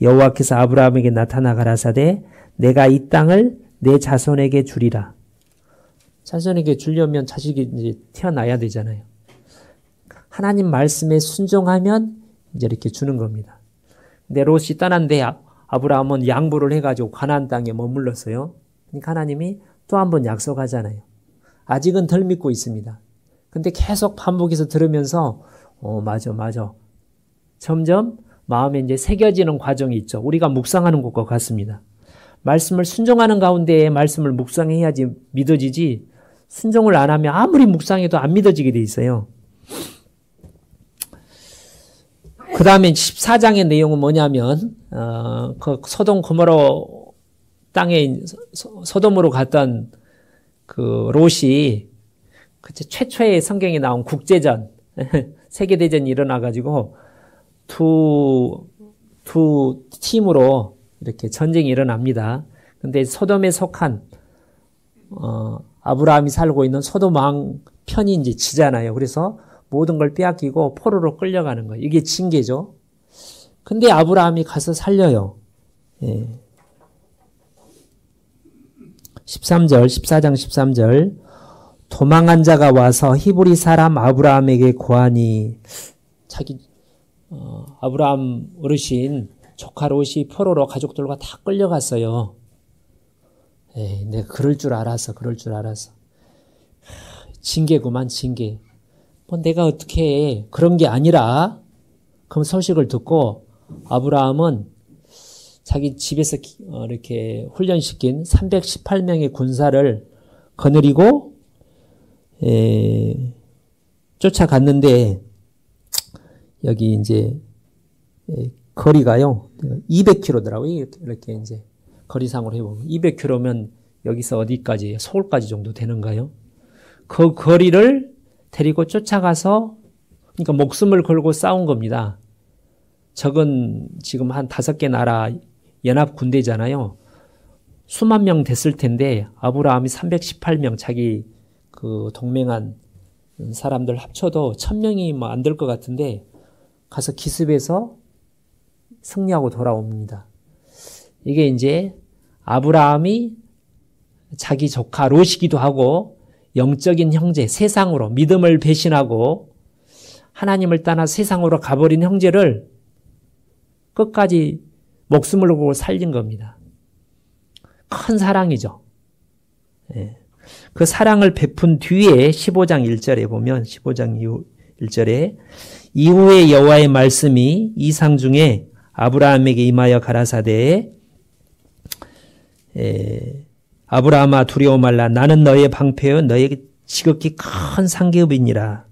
[SPEAKER 1] 여호와께서 아브라함에게 나타나 가라사대 내가 이 땅을 내 자손에게 주리라. 자손에게 주려면 자식이 이제 태어나야 되잖아요. 하나님 말씀에 순종하면 이제 이렇게 주는 겁니다. 근데 롯이 떠난데 아브라함은 양보를 해가지고 가나안 땅에 머물렀어요. 그러니까 하나님이 또 한 번 약속하잖아요. 아직은 덜 믿고 있습니다. 근데 계속 반복해서 들으면서 맞아. 점점 마음에 이제 새겨지는 과정이 있죠. 우리가 묵상하는 것과 같습니다. 말씀을 순종하는 가운데 말씀을 묵상해야지 믿어지지 순종을 안 하면 아무리 묵상해도 안 믿어지게 돼 있어요. 그 다음에 14장의 내용은 뭐냐면 그 소돔 고모라 땅에 소돔으로 갔던 그 롯이 최초의 성경에 나온 국제전 세계대전이 일어나가지고 두 팀으로 이렇게 전쟁이 일어납니다. 근데 소돔에 속한 아브라함이 살고 있는 소돔 왕 편이 이제 지잖아요. 그래서 모든 걸 빼앗기고 포로로 끌려가는 거예요. 이게 징계죠. 근데 아브라함이 가서 살려요. 예. 14장 13절 도망한 자가 와서 히브리 사람 아브라함에게 고하니 아브라함 어르신 조카 롯이 포로로 가족들과 다 끌려갔어요. 에이, 내가 그럴 줄 알았어. 징계구만 징계. 뭐 내가 어떻게 해. 그런 게 아니라 그 소식을 듣고 아브라함은 자기 집에서 이렇게 훈련시킨 318명의 군사를 거느리고 쫓아갔는데 여기 이제 거리가요 200km더라고요. 이렇게 이제 거리상으로 해보면 200km면 여기서 어디까지 서울까지 정도 되는가요? 그 거리를 데리고 쫓아가서 그러니까 목숨을 걸고 싸운 겁니다. 적은 지금 한 5개 나라 연합 군대잖아요. 수만 명 됐을 텐데 아브라함이 318명 자기 그 동맹한 사람들 합쳐도 1000명이 뭐 안 될 것 같은데 가서 기습해서 승리하고 돌아옵니다. 이게 이제 아브라함이 자기 조카 롯이기도 하고 영적인 형제 세상으로 믿음을 배신하고 하나님을 떠나 세상으로 가버린 형제를 끝까지 목숨을 걸고 살린 겁니다. 큰 사랑이죠. 예. 그 사랑을 베푼 뒤에 15장 1절에 보면 15장 1절에 이후에 여호와의 말씀이 이상 중에 아브라함에게 임하여 가라사대 아브라함아 두려워 말라. 나는 너의 방패요 너에게 지극히 큰 상계업이니라.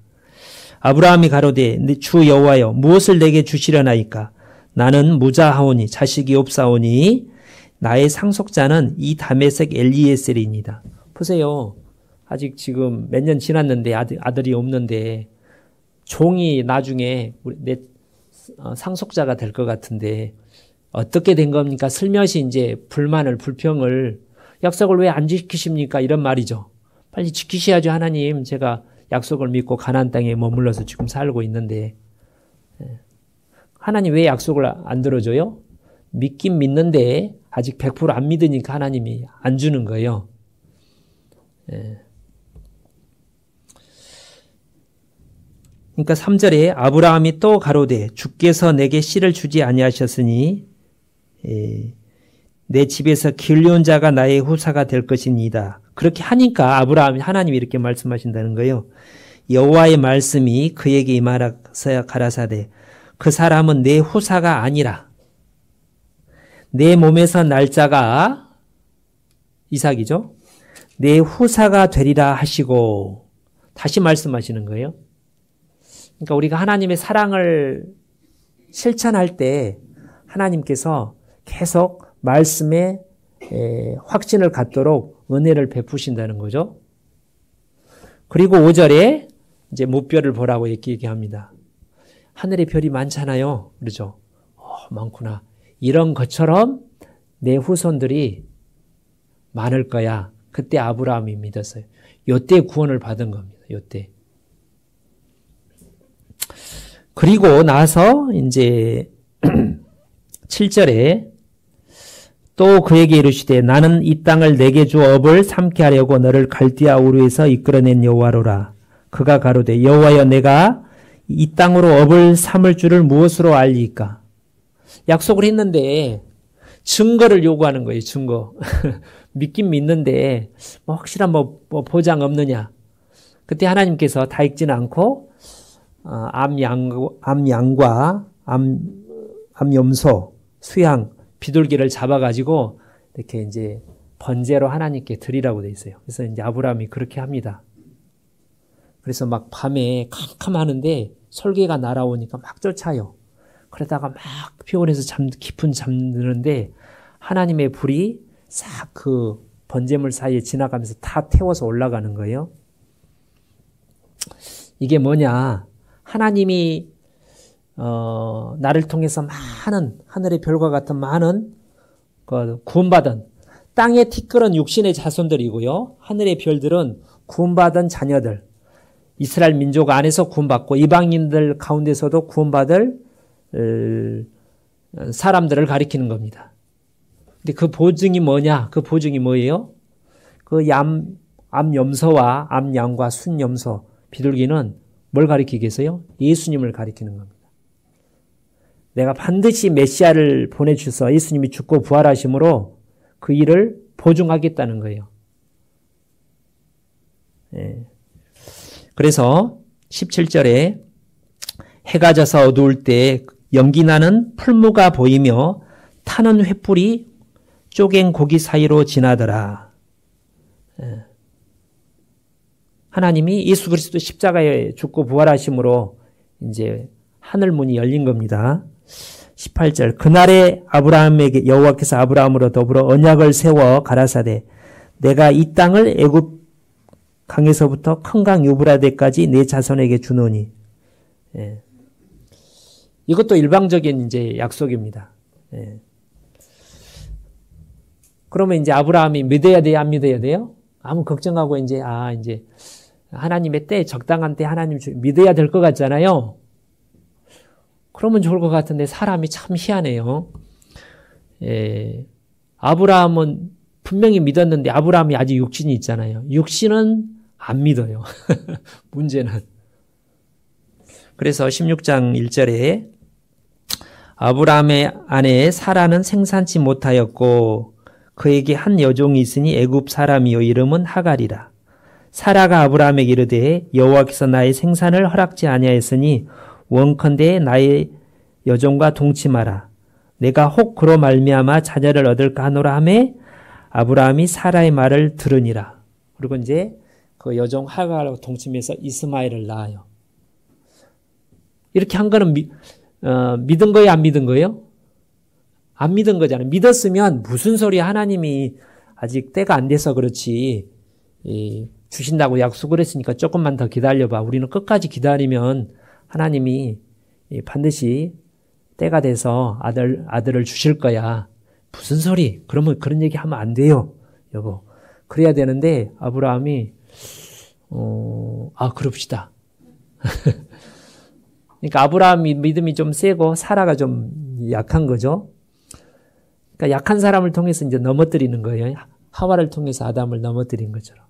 [SPEAKER 1] 아브라함이 가로되 주 여호와여 무엇을 내게 주시려나이까. 나는 무자하오니 자식이 없사오니 나의 상속자는 이 다메섹 엘리에셀이니이다. 보세요. 아직 지금 몇 년 지났는데 아들이 없는데 종이 나중에 내 상속자가 될 것 같은데 어떻게 된 겁니까? 슬며시 이제 불평을 약속을 왜 안 지키십니까? 이런 말이죠. 빨리 지키셔야죠. 하나님, 제가 약속을 믿고 가나안 땅에 머물러서 지금 살고 있는데 하나님 왜 약속을 안 들어줘요? 믿긴 믿는데 아직 100%안 믿으니까 하나님이 안 주는 거예요. 그러니까 3절에 아브라함이 또 가로되 주께서 내게 씨를 주지 아니하셨으니 내 집에서 길려온 자가 나의 후사가 될 것이니이다. 그렇게 하니까 하나님이 이렇게 말씀하신다는 거예요. 여호와의 말씀이 그에게 임하여서 가라사대 그 사람은 내 후사가 아니라 내 몸에서 날짜가 이삭이죠. 내 후사가 되리라 하시고 다시 말씀하시는 거예요. 그러니까 우리가 하나님의 사랑을 실천할 때 하나님께서 계속 말씀에 확신을 갖도록 은혜를 베푸신다는 거죠. 그리고 5절에 이제 무별을 보라고 얘기합니다. 하늘에 별이 많잖아요. 그렇죠? 많구나. 이런 것처럼 내 후손들이 많을 거야. 그때 아브라함이 믿었어요. 요때 구원을 받은 겁니다. 요때. 그리고 나서 이제 7절에 또 그에게 이르시되 나는 이 땅을 내게 주어 업을 삼게 하려고 너를 갈대아 우르에서 이끌어낸 여호와로라. 그가 가로되 여호와여 내가 이 땅으로 업을 삼을 줄을 무엇으로 알리까? 약속을 했는데 증거를 요구하는 거예요. 증거. 믿긴 믿는데 확실한 보장 없느냐. 그때 하나님께서 다 읽지는 않고 암양과 암염소, 수양, 비둘기를 잡아가지고 이렇게 이제 번제로 하나님께 드리라고 돼 있어요. 그래서 이제 아브라함이 그렇게 합니다. 그래서 막 밤에 캄캄하는데 솔개가 날아오니까 막 쫓아요. 그러다가 막 피곤해서 깊은 잠드는데 하나님의 불이 싹 그 번제물 사이에 지나가면서 다 태워서 올라가는 거예요. 이게 뭐냐? 하나님이 나를 통해서 많은 하늘의 별과 같은 많은 구원받은 땅에 티끌은 육신의 자손들이고요. 하늘의 별들은 구원받은 자녀들. 이스라엘 민족 안에서 구원받고 이방인들 가운데서도 구원받을 사람들을 가리키는 겁니다. 근데 그 보증이 뭐냐? 그 보증이 뭐예요? 그 암염소와 암양과 순염소, 비둘기는 뭘 가리키겠어요? 예수님을 가리키는 겁니다. 내가 반드시 메시아를 보내주셔서 예수님이 죽고 부활하심으로 그 일을 보증하겠다는 거예요. 그래서 17절에 해가 져서 어두울 때 연기나는 풀무가 보이며 타는 횃불이 쪼갠 고기 사이로 지나더라. 하나님이 예수 그리스도 십자가에 죽고 부활하심으로 이제 하늘 문이 열린 겁니다. 18절 그날에 아브라함에게 여호와께서 아브라함으로 더불어 언약을 세워 가라사대 내가 이 땅을 애굽 강에서부터 큰 강 유브라데까지 내 자손에게 주노니. 이것도 일방적인 이제 약속입니다. 그러면 이제 아브라함이 믿어야 돼요, 안 믿어야 돼요? 아무 걱정하고 이제 하나님의 때 적당한 때 하나님 믿어야 될 것 같잖아요. 그러면 좋을 것 같은데 사람이 참 희한해요. 아브라함은 분명히 믿었는데 아브라함이 아직 육신이 있잖아요. 육신은 안 믿어요. 문제는. 그래서 16장 1절에 아브라함의 아내 사라는 생산치 못하였고 그에게 한 여종이 있으니 애굽 사람이요 이름은 하갈이라. 사라가 아브라함에게 이르되 여호와께서 나의 생산을 허락지 아니하였으니 원컨대 나의 여종과 동침하라. 내가 혹 그로 말미암아 자녀를 얻을까 하노라 하매 아브라함이 사라의 말을 들으니라. 그리고 이제 그 여종 하갈하고 동침해서 이스마엘을 낳아요. 이렇게 한 거는 믿은 거예요, 안 믿은 거예요? 안 믿은 거잖아요. 믿었으면 무슨 소리야, 하나님이 아직 때가 안 돼서 그렇지 주신다고 약속을 했으니까 조금만 더 기다려봐. 우리는 끝까지 기다리면 하나님이 반드시 때가 돼서 아들을 주실 거야. 무슨 소리? 그러면 그런 얘기 하면 안 돼요, 여보. 그래야 되는데 아브라함이 그럽시다. 그러니까 아브라함이 믿음이 좀 세고 사라가 좀 약한 거죠. 그러니까 약한 사람을 통해서 이제 넘어뜨리는 거예요. 하와를 통해서 아담을 넘어뜨린 것처럼.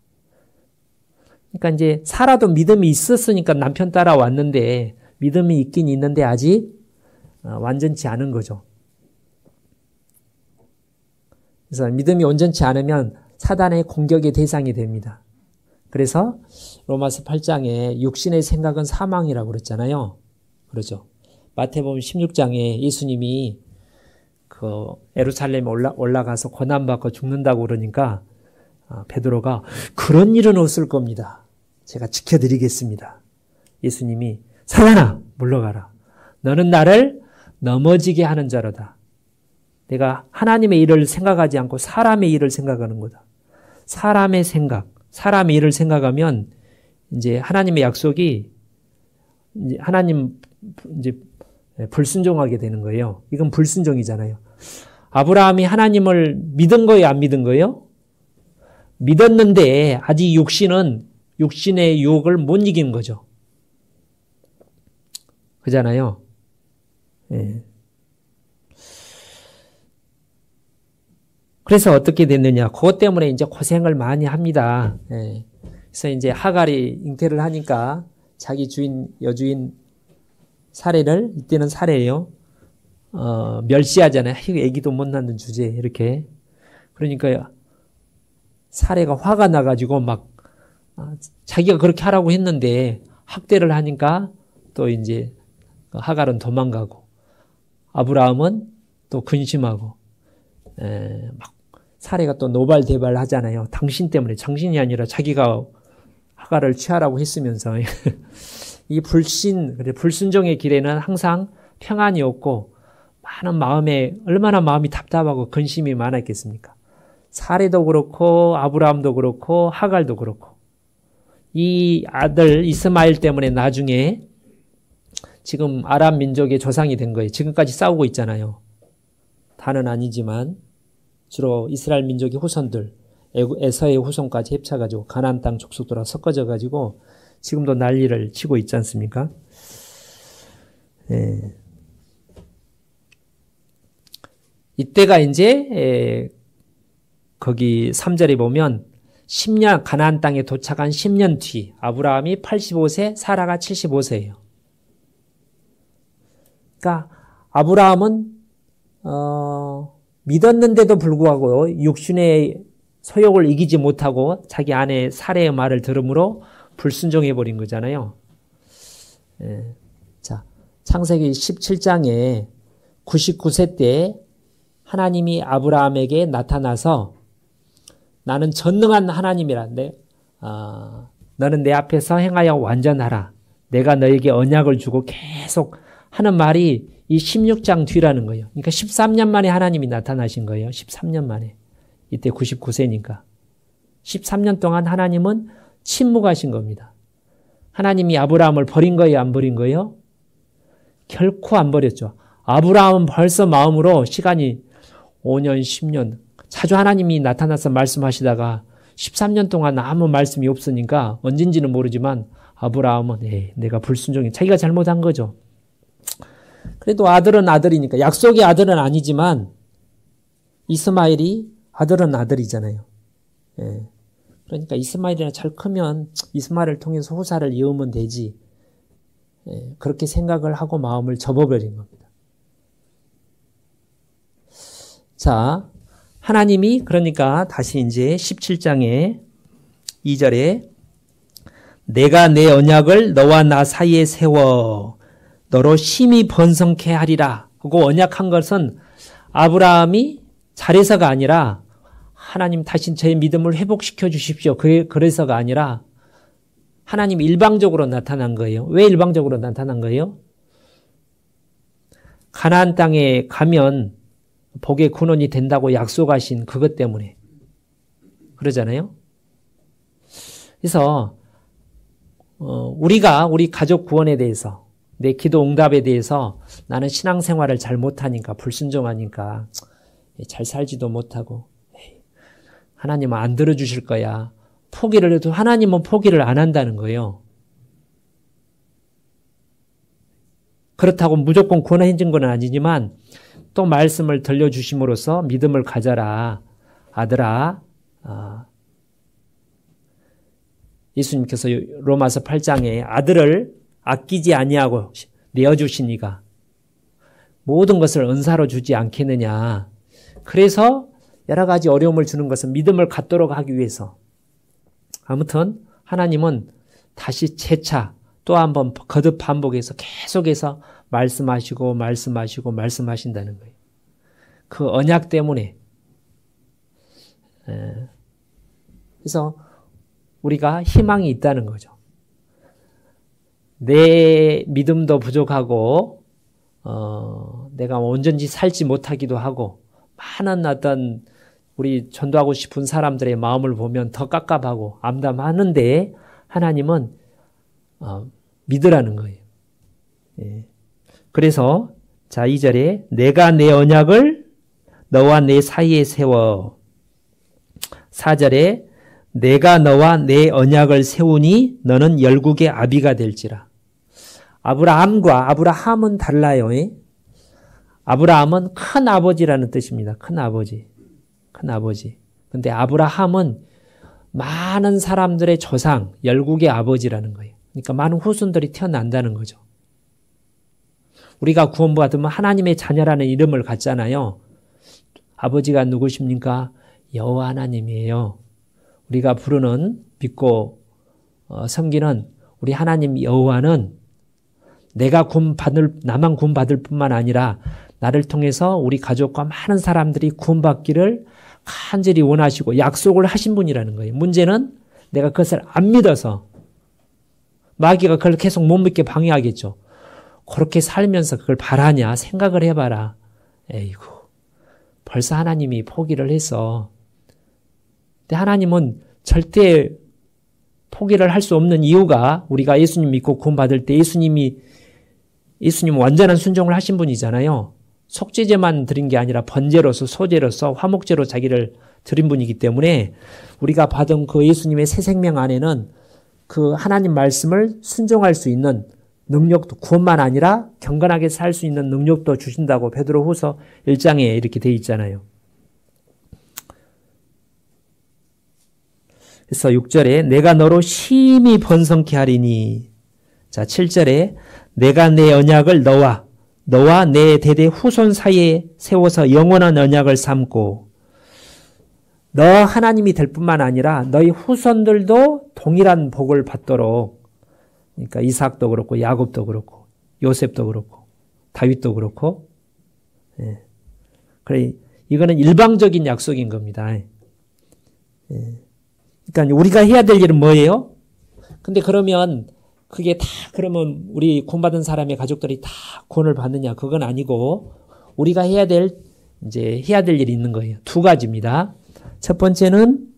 [SPEAKER 1] 그러니까 이제 사라도 믿음이 있었으니까 남편 따라왔는데 믿음이 있긴 있는데 아직 완전치 않은 거죠. 그래서 믿음이 온전치 않으면 사단의 공격의 대상이 됩니다. 그래서 로마서 8장에 육신의 생각은 사망이라고 그랬잖아요. 그러죠. 마태복음 16장에 예수님이 그 예루살렘에 올라가서 고난받고 죽는다고 그러니까 베드로가 그런 일은 없을 겁니다. 제가 지켜드리겠습니다. 예수님이 사단아 물러가라. 너는 나를 넘어지게 하는 자로다. 내가 하나님의 일을 생각하지 않고 사람의 일을 생각하는 거다. 사람의 생각, 사람의 일을 생각하면 이제 하나님의 약속이 이제 하나님 이제 불순종하게 되는 거예요. 이건 불순종이잖아요. 아브라함이 하나님을 믿은 거예요, 안 믿은 거예요? 믿었는데 아직 육신의 유혹을 못 이기는 거죠. 그잖아요. 예. 그래서 어떻게 됐느냐? 그것 때문에 이제 고생을 많이 합니다. 예. 그래서 이제 하갈이 잉태를 하니까 자기 여주인 사례를, 이때는 사례예요. 멸시하잖아요. 애기도 못 낳는 주제에 이렇게. 그러니까 사례가 화가 나가지고 막 자기가 그렇게 하라고 했는데 학대를 하니까 또 이제 하갈은 도망가고 아브라함은 또 근심하고 막 사례가 또 노발대발 하잖아요. 당신 때문에, 당신이 아니라 자기가 하갈을 취하라고 했으면서 이 불순종의 길에는 항상 평안이 없고 얼마나 마음이 답답하고 근심이 많았겠습니까? 사례도 그렇고 아브라함도 그렇고 하갈도 그렇고 이 아들 이스마엘 때문에 나중에 지금 아람 민족의 조상이 된 거예요. 지금까지 싸우고 있잖아요. 다는 아니지만 주로 이스라엘 민족의 후손들, 에서의 후손까지 합쳐가지고 가나안 땅 족속들하고 섞어져가지고 지금도 난리를 치고 있지 않습니까? 예. 이때가 이제 거기 3절에 보면 10년 가나안 땅에 도착한 10년 뒤 아브라함이 85세, 사라가 75세예요. 그러니까 아브라함은 믿었는데도 불구하고 육신의 소욕을 이기지 못하고 자기 아내 사례의 말을 들음으로 불순종해 버린 거잖아요. 예. 자, 창세기 17장에 99세 때 하나님이 아브라함에게 나타나서 나는 전능한 하나님이라. 너는 내 앞에서 행하여 완전하라. 내가 너에게 언약을 주고 계속 하는 말이 이 16장 뒤라는 거예요. 그러니까 13년 만에 하나님이 나타나신 거예요. 13년 만에. 이때 99세니까. 13년 동안 하나님은 침묵하신 겁니다. 하나님이 아브라함을 버린 거예요, 안 버린 거예요? 결코 안 버렸죠. 아브라함은 벌써 마음으로 시간이 5년, 10년 자주 하나님이 나타나서 말씀하시다가 13년 동안 아무 말씀이 없으니까 언젠지는 모르지만 아브라함은 내가 불순종해. 자기가 잘못한 거죠. 그래도 아들은 아들이니까 약속의 아들은 아니지만 이스마엘이 아들은 아들이잖아요. 예. 그러니까 이스마엘이나 잘 크면 이스마엘을 통해서 후사를 이으면 되지. 예. 그렇게 생각을 하고 마음을 접어버린 겁니다. 자, 하나님이 그러니까 다시 이제 17장에 2절에 내가 내 언약을 너와 나 사이에 세워 너로 심히 번성케 하리라 하고 언약한 것은 아브라함이 잘해서가 아니라 하나님 다시 제 믿음을 회복시켜 주십시오. 그래서가 아니라 하나님 일방적으로 나타난 거예요. 왜 일방적으로 나타난 거예요? 가나안 땅에 가면 복의 근원이 된다고 약속하신 그것 때문에 그러잖아요. 그래서 우리가 우리 가족 구원에 대해서 내 기도 응답에 대해서 나는 신앙생활을 잘 못하니까 불순종하니까 잘 살지도 못하고 하나님은 안 들어주실 거야. 포기를 해도 하나님은 포기를 안 한다는 거예요. 그렇다고 무조건 권해진 건 아니지만 또 말씀을 들려주심으로써 믿음을 가져라. 아들아, 예수님께서 로마서 8장에 아들을 아끼지 아니하고 내어주시니가 모든 것을 은사로 주지 않겠느냐. 그래서 여러 가지 어려움을 주는 것은 믿음을 갖도록 하기 위해서. 아무튼 하나님은 다시 재차 또 한번 거듭 반복해서 계속해서 말씀하시고 말씀하신다는 거예요. 그 언약 때문에. 그래서 우리가 희망이 있다는 거죠. 내 믿음도 부족하고 내가 온전히 살지 못하기도 하고 많은 어떤 우리 전도하고 싶은 사람들의 마음을 보면 더 깝깝하고 암담하는데 하나님은 믿으라는 거예요. 그래서 자 2절에 내가 내 언약을 너와 내 사이에 세워 4절에 내가 너와 내 언약을 세우니 너는 열국의 아비가 될지라. 아브라함과 아브라함은 달라요. 아브라함은 큰 아버지라는 뜻입니다. 큰 아버지. 큰 아버지. 근데 아브라함은 많은 사람들의 조상, 열국의 아버지라는 거예요. 그러니까 많은 후손들이 태어난다는 거죠. 우리가 구원받으면 하나님의 자녀라는 이름을 갖잖아요. 아버지가 누구십니까? 여호와 하나님이에요. 우리가 부르는 믿고 섬기는 우리 하나님 여호와는 나만 구원받을 뿐만 아니라 나를 통해서 우리 가족과 많은 사람들이 구원받기를 간절히 원하시고 약속을 하신 분이라는 거예요. 문제는 내가 그것을 안 믿어서 마귀가 그걸 계속 못 믿게 방해하겠죠. 그렇게 살면서 그걸 바라냐 생각을 해봐라. 에이구 벌써 하나님이 포기를 했어. 근데 하나님은 절대 포기를 할 수 없는 이유가 우리가 예수님 믿고 구원받을 때 예수님은 완전한 순종을 하신 분이잖아요. 속죄제만 드린 게 아니라 번제로서 소제로서 화목제로 자기를 드린 분이기 때문에 우리가 받은 그 예수님의 새 생명 안에는 그 하나님 말씀을 순종할 수 있는 능력도 구원만 아니라 경건하게 살 수 있는 능력도 주신다고 베드로후서 1장에 이렇게 돼 있잖아요. 그래서 6절에 내가 너로 심히 번성케 하리니 자 7절에 내가 내 언약을 너와 내 대대 후손 사이에 세워서 영원한 언약을 삼고 너 하나님이 될 뿐만 아니라 너희 후손들도 동일한 복을 받도록 그러니까 이삭도 그렇고 야곱도 그렇고 요셉도 그렇고 다윗도 그렇고 그래 이거는 일방적인 약속인 겁니다. 그러니까 우리가 해야 될 일은 뭐예요? 근데 그러면 그게 다 그러면 우리 구원받은 사람의 가족들이 다 구원을 받느냐? 그건 아니고 우리가 해야 될 일이 있는 거예요. 두 가지입니다. 첫 번째는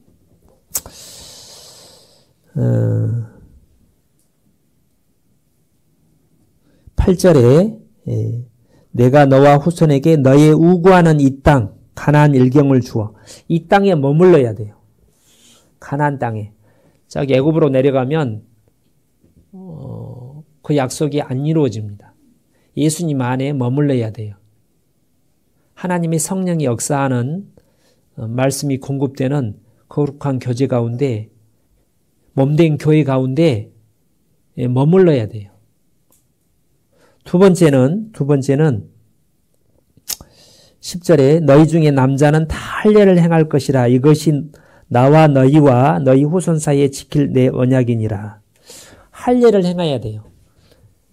[SPEAKER 1] 8절에 내가 너와 후손에게 너의 우구하는 이 땅 가나안 일경을 주어 이 땅에 머물러야 돼요. 가나안 땅에. 저기 애굽으로 내려가면 그 약속이 안 이루어집니다. 예수님 안에 머물러야 돼요. 하나님의 성령이 역사하는 말씀이 공급되는 거룩한 교제 가운데 몸된 교회 가운데 머물러야 돼요. 두 번째는 10절에 너희 중에 남자는 다 할례를 행할 것이라 이것이 나와 너희와 너희 후손 사이에 지킬 내 언약이니라. 할례를 행해야 돼요.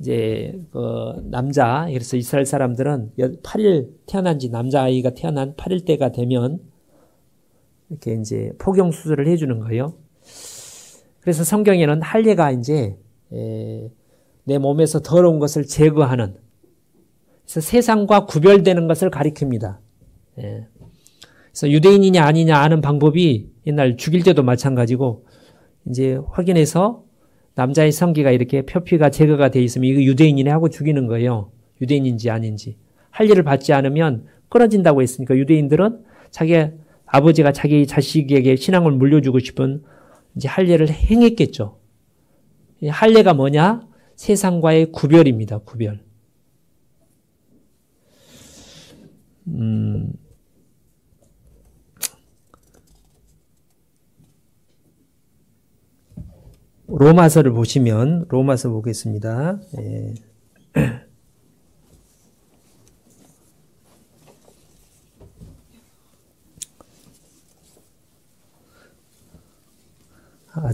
[SPEAKER 1] 이제 그 남자, 그래서 이스라엘 사람들은 8일 태어난 지 남자아이가 태어난 8일 때가 되면 이렇게 이제 포경 수술을 해주는 거예요. 그래서 성경에는 할례가 이제 내 몸에서 더러운 것을 제거하는, 그래서 세상과 구별되는 것을 가리킵니다. 그래서 유대인이냐 아니냐 아는 방법이 옛날 죽일 때도 마찬가지고 이제 확인해서 남자의 성기가 이렇게 표피가 제거가 돼 있으면 이거 유대인이네 하고 죽이는 거예요. 유대인인지 아닌지. 할례를 받지 않으면 끊어진다고 했으니까 유대인들은 자기 아버지가 자기 자식에게 신앙을 물려주고 싶은 이제 할례를 행했겠죠. 할례가 뭐냐? 세상과의 구별입니다. 구별. 로마서를 보시면, 로마서 보겠습니다. 예.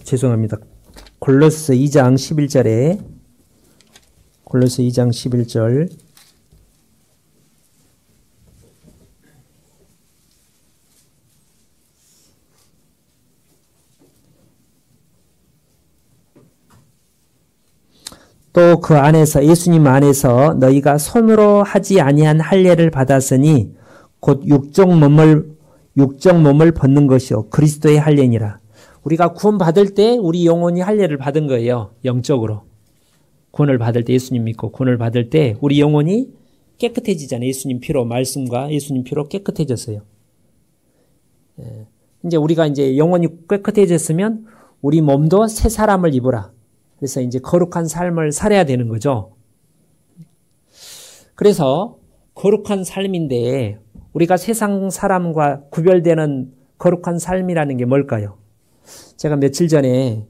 [SPEAKER 1] 죄송합니다. 골로새 2장 11절에, 골로새 2장 11절. 또 그 안에서, 예수님 안에서 너희가 손으로 하지 아니한 할례를 받았으니 곧 육적 몸을 벗는 것이요 그리스도의 할례니라. 우리가 구원받을 때 우리 영혼이 할례를 받은 거예요. 영적으로. 구원을 받을 때, 예수님 믿고 구원을 받을 때 우리 영혼이 깨끗해지잖아요. 예수님 피로, 말씀과 예수님 피로 깨끗해졌어요. 이제 우리가 이제 영혼이 깨끗해졌으면 우리 몸도 새 사람을 입으라. 그래서 이제 거룩한 삶을 살아야 되는 거죠. 그래서 거룩한 삶인데 우리가 세상 사람과 구별되는 거룩한 삶이라는 게 뭘까요? 제가 며칠 전에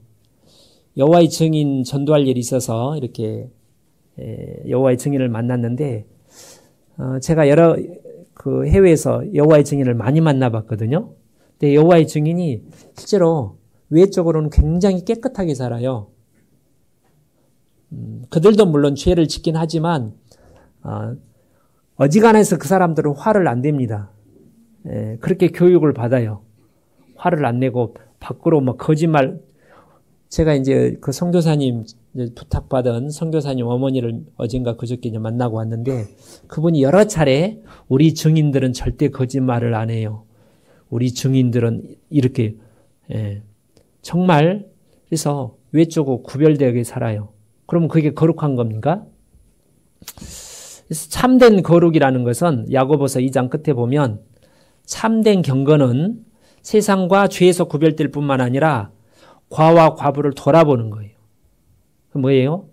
[SPEAKER 1] 여호와의 증인 전도할 일이 있어서 이렇게 여호와의 증인을 만났는데 제가 여러 그 해외에서 여호와의 증인을 많이 만나봤거든요. 근데 여호와의 증인이 실제로 외적으로는 굉장히 깨끗하게 살아요. 그들도 물론 죄를 짓긴 하지만 어지간해서 그 사람들은 화를 안 냅니다. 그렇게 교육을 받아요. 화를 안 내고 밖으로 막 거짓말. 제가 이제 그 선교사님 부탁받은 선교사님 어머니를 어젠가 그저께 이제 만나고 왔는데 그분이 여러 차례 우리 증인들은 절대 거짓말을 안 해요. 우리 증인들은 이렇게 정말 그래서 외적으로 구별되게 살아요. 그럼 그게 거룩한 겁니까? 참된 거룩이라는 것은 야고보서 2장 끝에 보면 참된 경건은 세상과 죄에서 구별될 뿐만 아니라 과와 과부를 돌아보는 거예요. 그 뭐예요?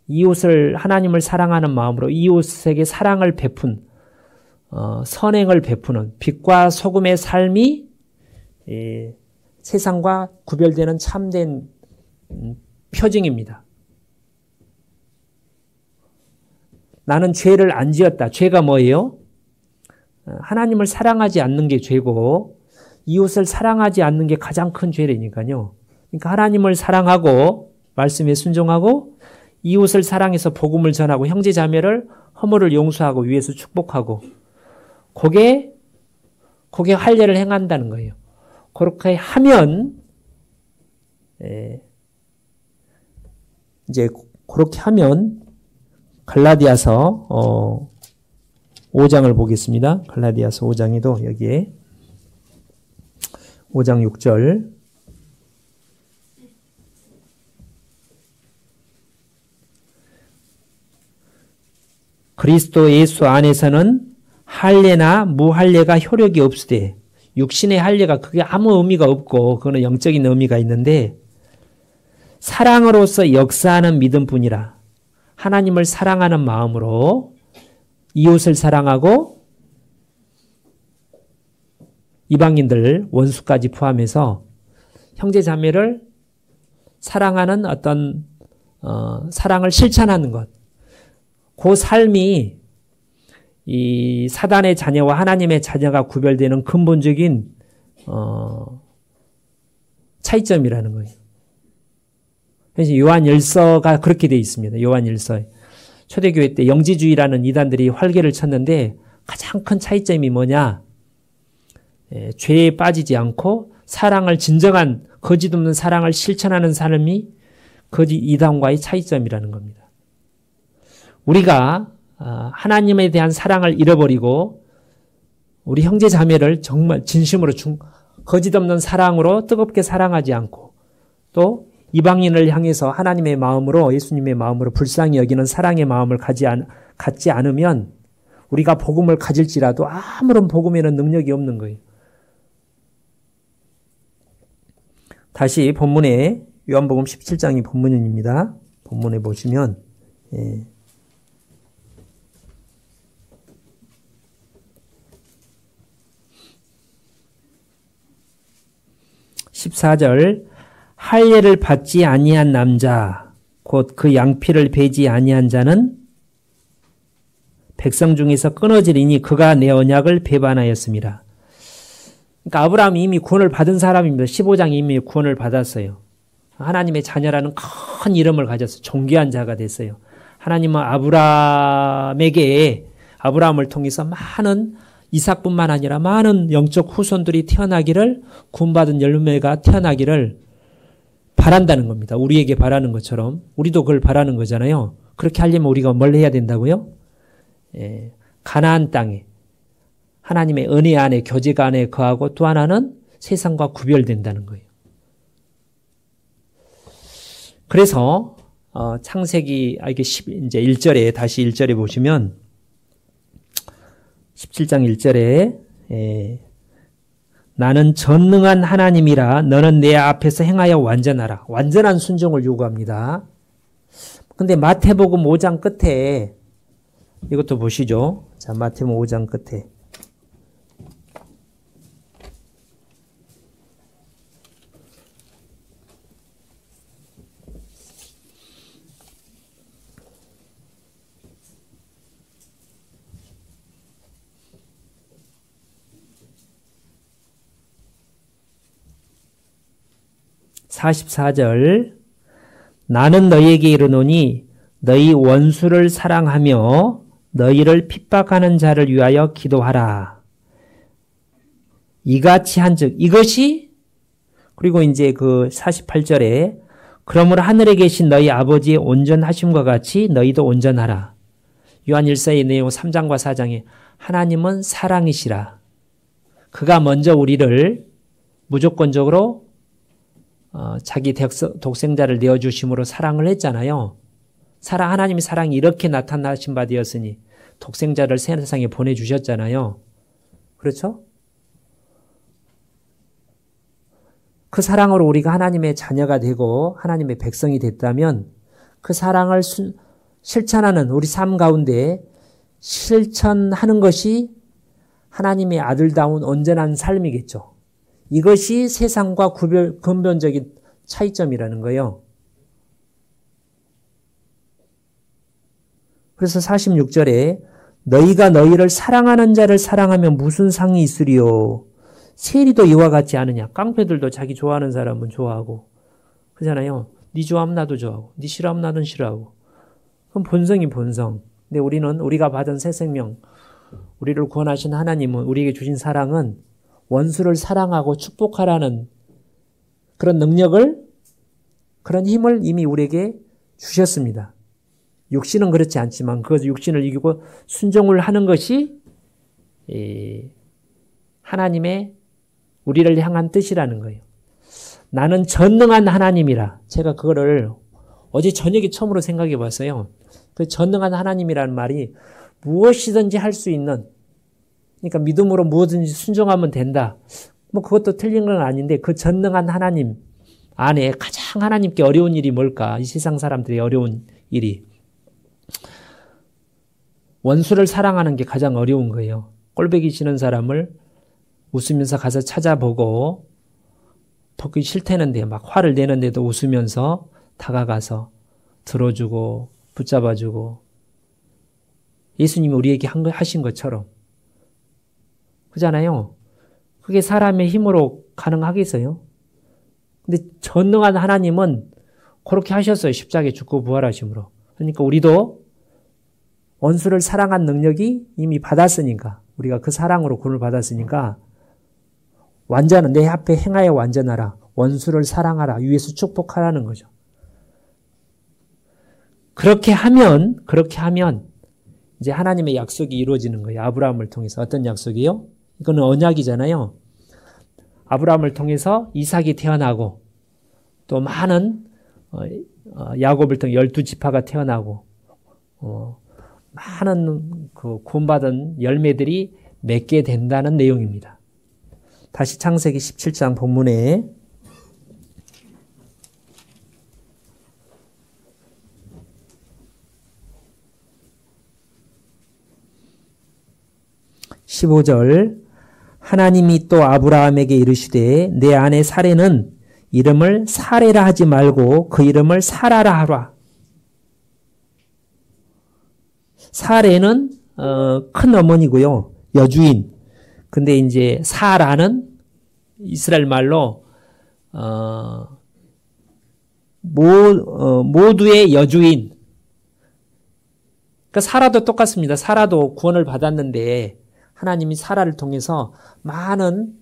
[SPEAKER 1] 이웃을, 하나님을 사랑하는 마음으로 이웃에게 사랑을 베푼 선행을 베푸는 빛과 소금의 삶이 세상과 구별되는 참된 표징입니다. 나는 죄를 안 지었다. 죄가 뭐예요? 하나님을 사랑하지 않는 게 죄고 이웃을 사랑하지 않는 게 가장 큰 죄라니까요. 그러니까 하나님을 사랑하고 말씀에 순종하고 이웃을 사랑해서 복음을 전하고 형제 자매를 허물을 용서하고 위에서 축복하고 그게 할례를 행한다는 거예요. 그렇게 하면 이제 그렇게 하면 갈라디아서 5장을 보겠습니다. 갈라디아서 5장에도 여기에 5장 6절 그리스도 예수 안에서는 할례나 무할례가 효력이 없으되 육신의 할례가 그게 아무 의미가 없고 그거는 영적인 의미가 있는데 사랑으로서 역사하는 믿음뿐이라. 하나님을 사랑하는 마음으로 이웃을 사랑하고 이방인들 원수까지 포함해서 형제 자매를 사랑하는 어떤 사랑을 실천하는 것. 그 삶이 이 사단의 자녀와 하나님의 자녀가 구별되는 근본적인 차이점이라는 거예요. 그래서 요한일서가 그렇게 되어 있습니다. 요한일서 초대교회 때 영지주의라는 이단들이 활개를 쳤는데 가장 큰 차이점이 뭐냐? 죄에 빠지지 않고 사랑을 진정한 거짓 없는 사랑을 실천하는 사람이 거짓 이단과의 차이점이라는 겁니다. 우리가 하나님에 대한 사랑을 잃어버리고 우리 형제 자매를 정말 진심으로 거짓 없는 사랑으로 뜨겁게 사랑하지 않고 또 이방인을 향해서 하나님의 마음으로 예수님의 마음으로 불쌍히 여기는 사랑의 마음을 갖지 않으면 우리가 복음을 가질지라도 아무런 복음에는 능력이 없는 거예요. 다시 본문에 요한복음 17장이 본문입니다. 본문에 보시면 14절 할례를 받지 아니한 남자 곧 그 양피를 베지 아니한 자는 백성 중에서 끊어지리니 그가 내 언약을 배반하였습니다. 그러니까 아브라함이 이미 구원을 받은 사람입니다. 15장에 이미 구원을 받았어요. 하나님의 자녀라는 큰 이름을 가졌어요. 존귀한 자가 됐어요. 하나님은 아브라함을 통해서 많은 이삭뿐만 아니라 많은 영적 후손들이 태어나기를 구원받은 열매가 태어나기를 바란다는 겁니다. 우리에게 바라는 것처럼 우리도 그걸 바라는 거잖아요. 그렇게 하려면 우리가 뭘 해야 된다고요? 가나안 땅에 하나님의 은혜 안에 교제가 안에 거하고 또 하나는 세상과 구별된다는 거예요. 그래서 창세기 이게 이제 1절에 다시 1절에 보시면 17장 1절에 나는 전능한 하나님이라 너는 내 앞에서 행하여 완전하라. 완전한 순종을 요구합니다. 근데 마태복음 5장 끝에 이것도 보시죠. 자, 마태복음 5장 끝에 44절 나는 너희에게 이르노니 너희 원수를 사랑하며 너희를 핍박하는 자를 위하여 기도하라. 이같이 한즉 이것이 그리고 이제 그 48절에 그러므로 하늘에 계신 너희 아버지의 온전하심과 같이 너희도 온전하라. 요한 1서의 내용 3장과 4장에 하나님은 사랑이시라. 그가 먼저 우리를 무조건적으로 자기 독생자를 내어주심으로 사랑을 했잖아요. 하나님의 사랑이 이렇게 나타나신 바 되었으니 독생자를 세상에 보내주셨잖아요. 그렇죠? 그 사랑으로 우리가 하나님의 자녀가 되고 하나님의 백성이 됐다면 그 사랑을 실천하는 우리 삶 가운데 실천하는 것이 하나님의 아들다운 온전한 삶이겠죠. 이것이 세상과 근본적인 차이점이라는 거예요. 그래서 46절에 너희가 너희를 사랑하는 자를 사랑하면 무슨 상이 있으리요. 세리도 이와 같지 않으냐. 깡패들도 자기 좋아하는 사람은 좋아하고 그러잖아요. 네 좋아하면 나도 좋아하고 네 싫어하면 나도 싫어하고. 그럼 본성이 본성. 근데 우리가 받은 새 생명, 우리를 구원하신 하나님은 우리에게 주신 사랑은 원수를 사랑하고 축복하라는 그런 능력을, 그런 힘을 이미 우리에게 주셨습니다. 육신은 그렇지 않지만 그 육신을 이기고 순종을 하는 것이 하나님의 우리를 향한 뜻이라는 거예요. 나는 전능한 하나님이라. 제가 그거를 어제 저녁에 처음으로 생각해 봤어요. 그 전능한 하나님이라는 말이 무엇이든지 할 수 있는, 그러니까 믿음으로 무엇든지 순종하면 된다. 뭐 그것도 틀린 건 아닌데 그 전능한 하나님 안에 가장 하나님께 어려운 일이 뭘까? 이 세상 사람들이 어려운 일이 원수를 사랑하는 게 가장 어려운 거예요. 꼴보기 싫은 사람을 웃으면서 가서 찾아보고 보기 싫다는데 막 화를 내는데도 웃으면서 다가가서 들어주고 붙잡아주고 예수님이 우리에게 하신 것처럼 그잖아요. 그게 사람의 힘으로 가능하겠어요? 근데 전능한 하나님은 그렇게 하셨어요. 십자가에 죽고 부활하심으로. 그러니까 우리도 원수를 사랑한 능력이 이미 받았으니까, 우리가 그 사랑으로 구원을 받았으니까 완전한 내 앞에 행하여 완전하라. 원수를 사랑하라. 위에서 축복하라는 거죠. 그렇게 하면 이제 하나님의 약속이 이루어지는 거예요. 아브라함을 통해서. 어떤 약속이요? 이거는 언약이잖아요. 아브라함을 통해서 이삭이 태어나고 또 많은 야곱을 통해 12지파가 태어나고 많은 그 구원받은 열매들이 맺게 된다는 내용입니다. 다시 창세기 17장 본문에 15절 하나님이 또 아브라함에게 이르시되 내 아내 사레는 이름을 사레라 하지 말고 그 이름을 사라라 하라. 사레는 큰 어머니고요. 여주인. 근데 이제 사라는 이스라엘 말로 모두의 여주인. 그러니까 사라도 똑같습니다. 사라도 구원을 받았는데 하나님이 사라를 통해서 많은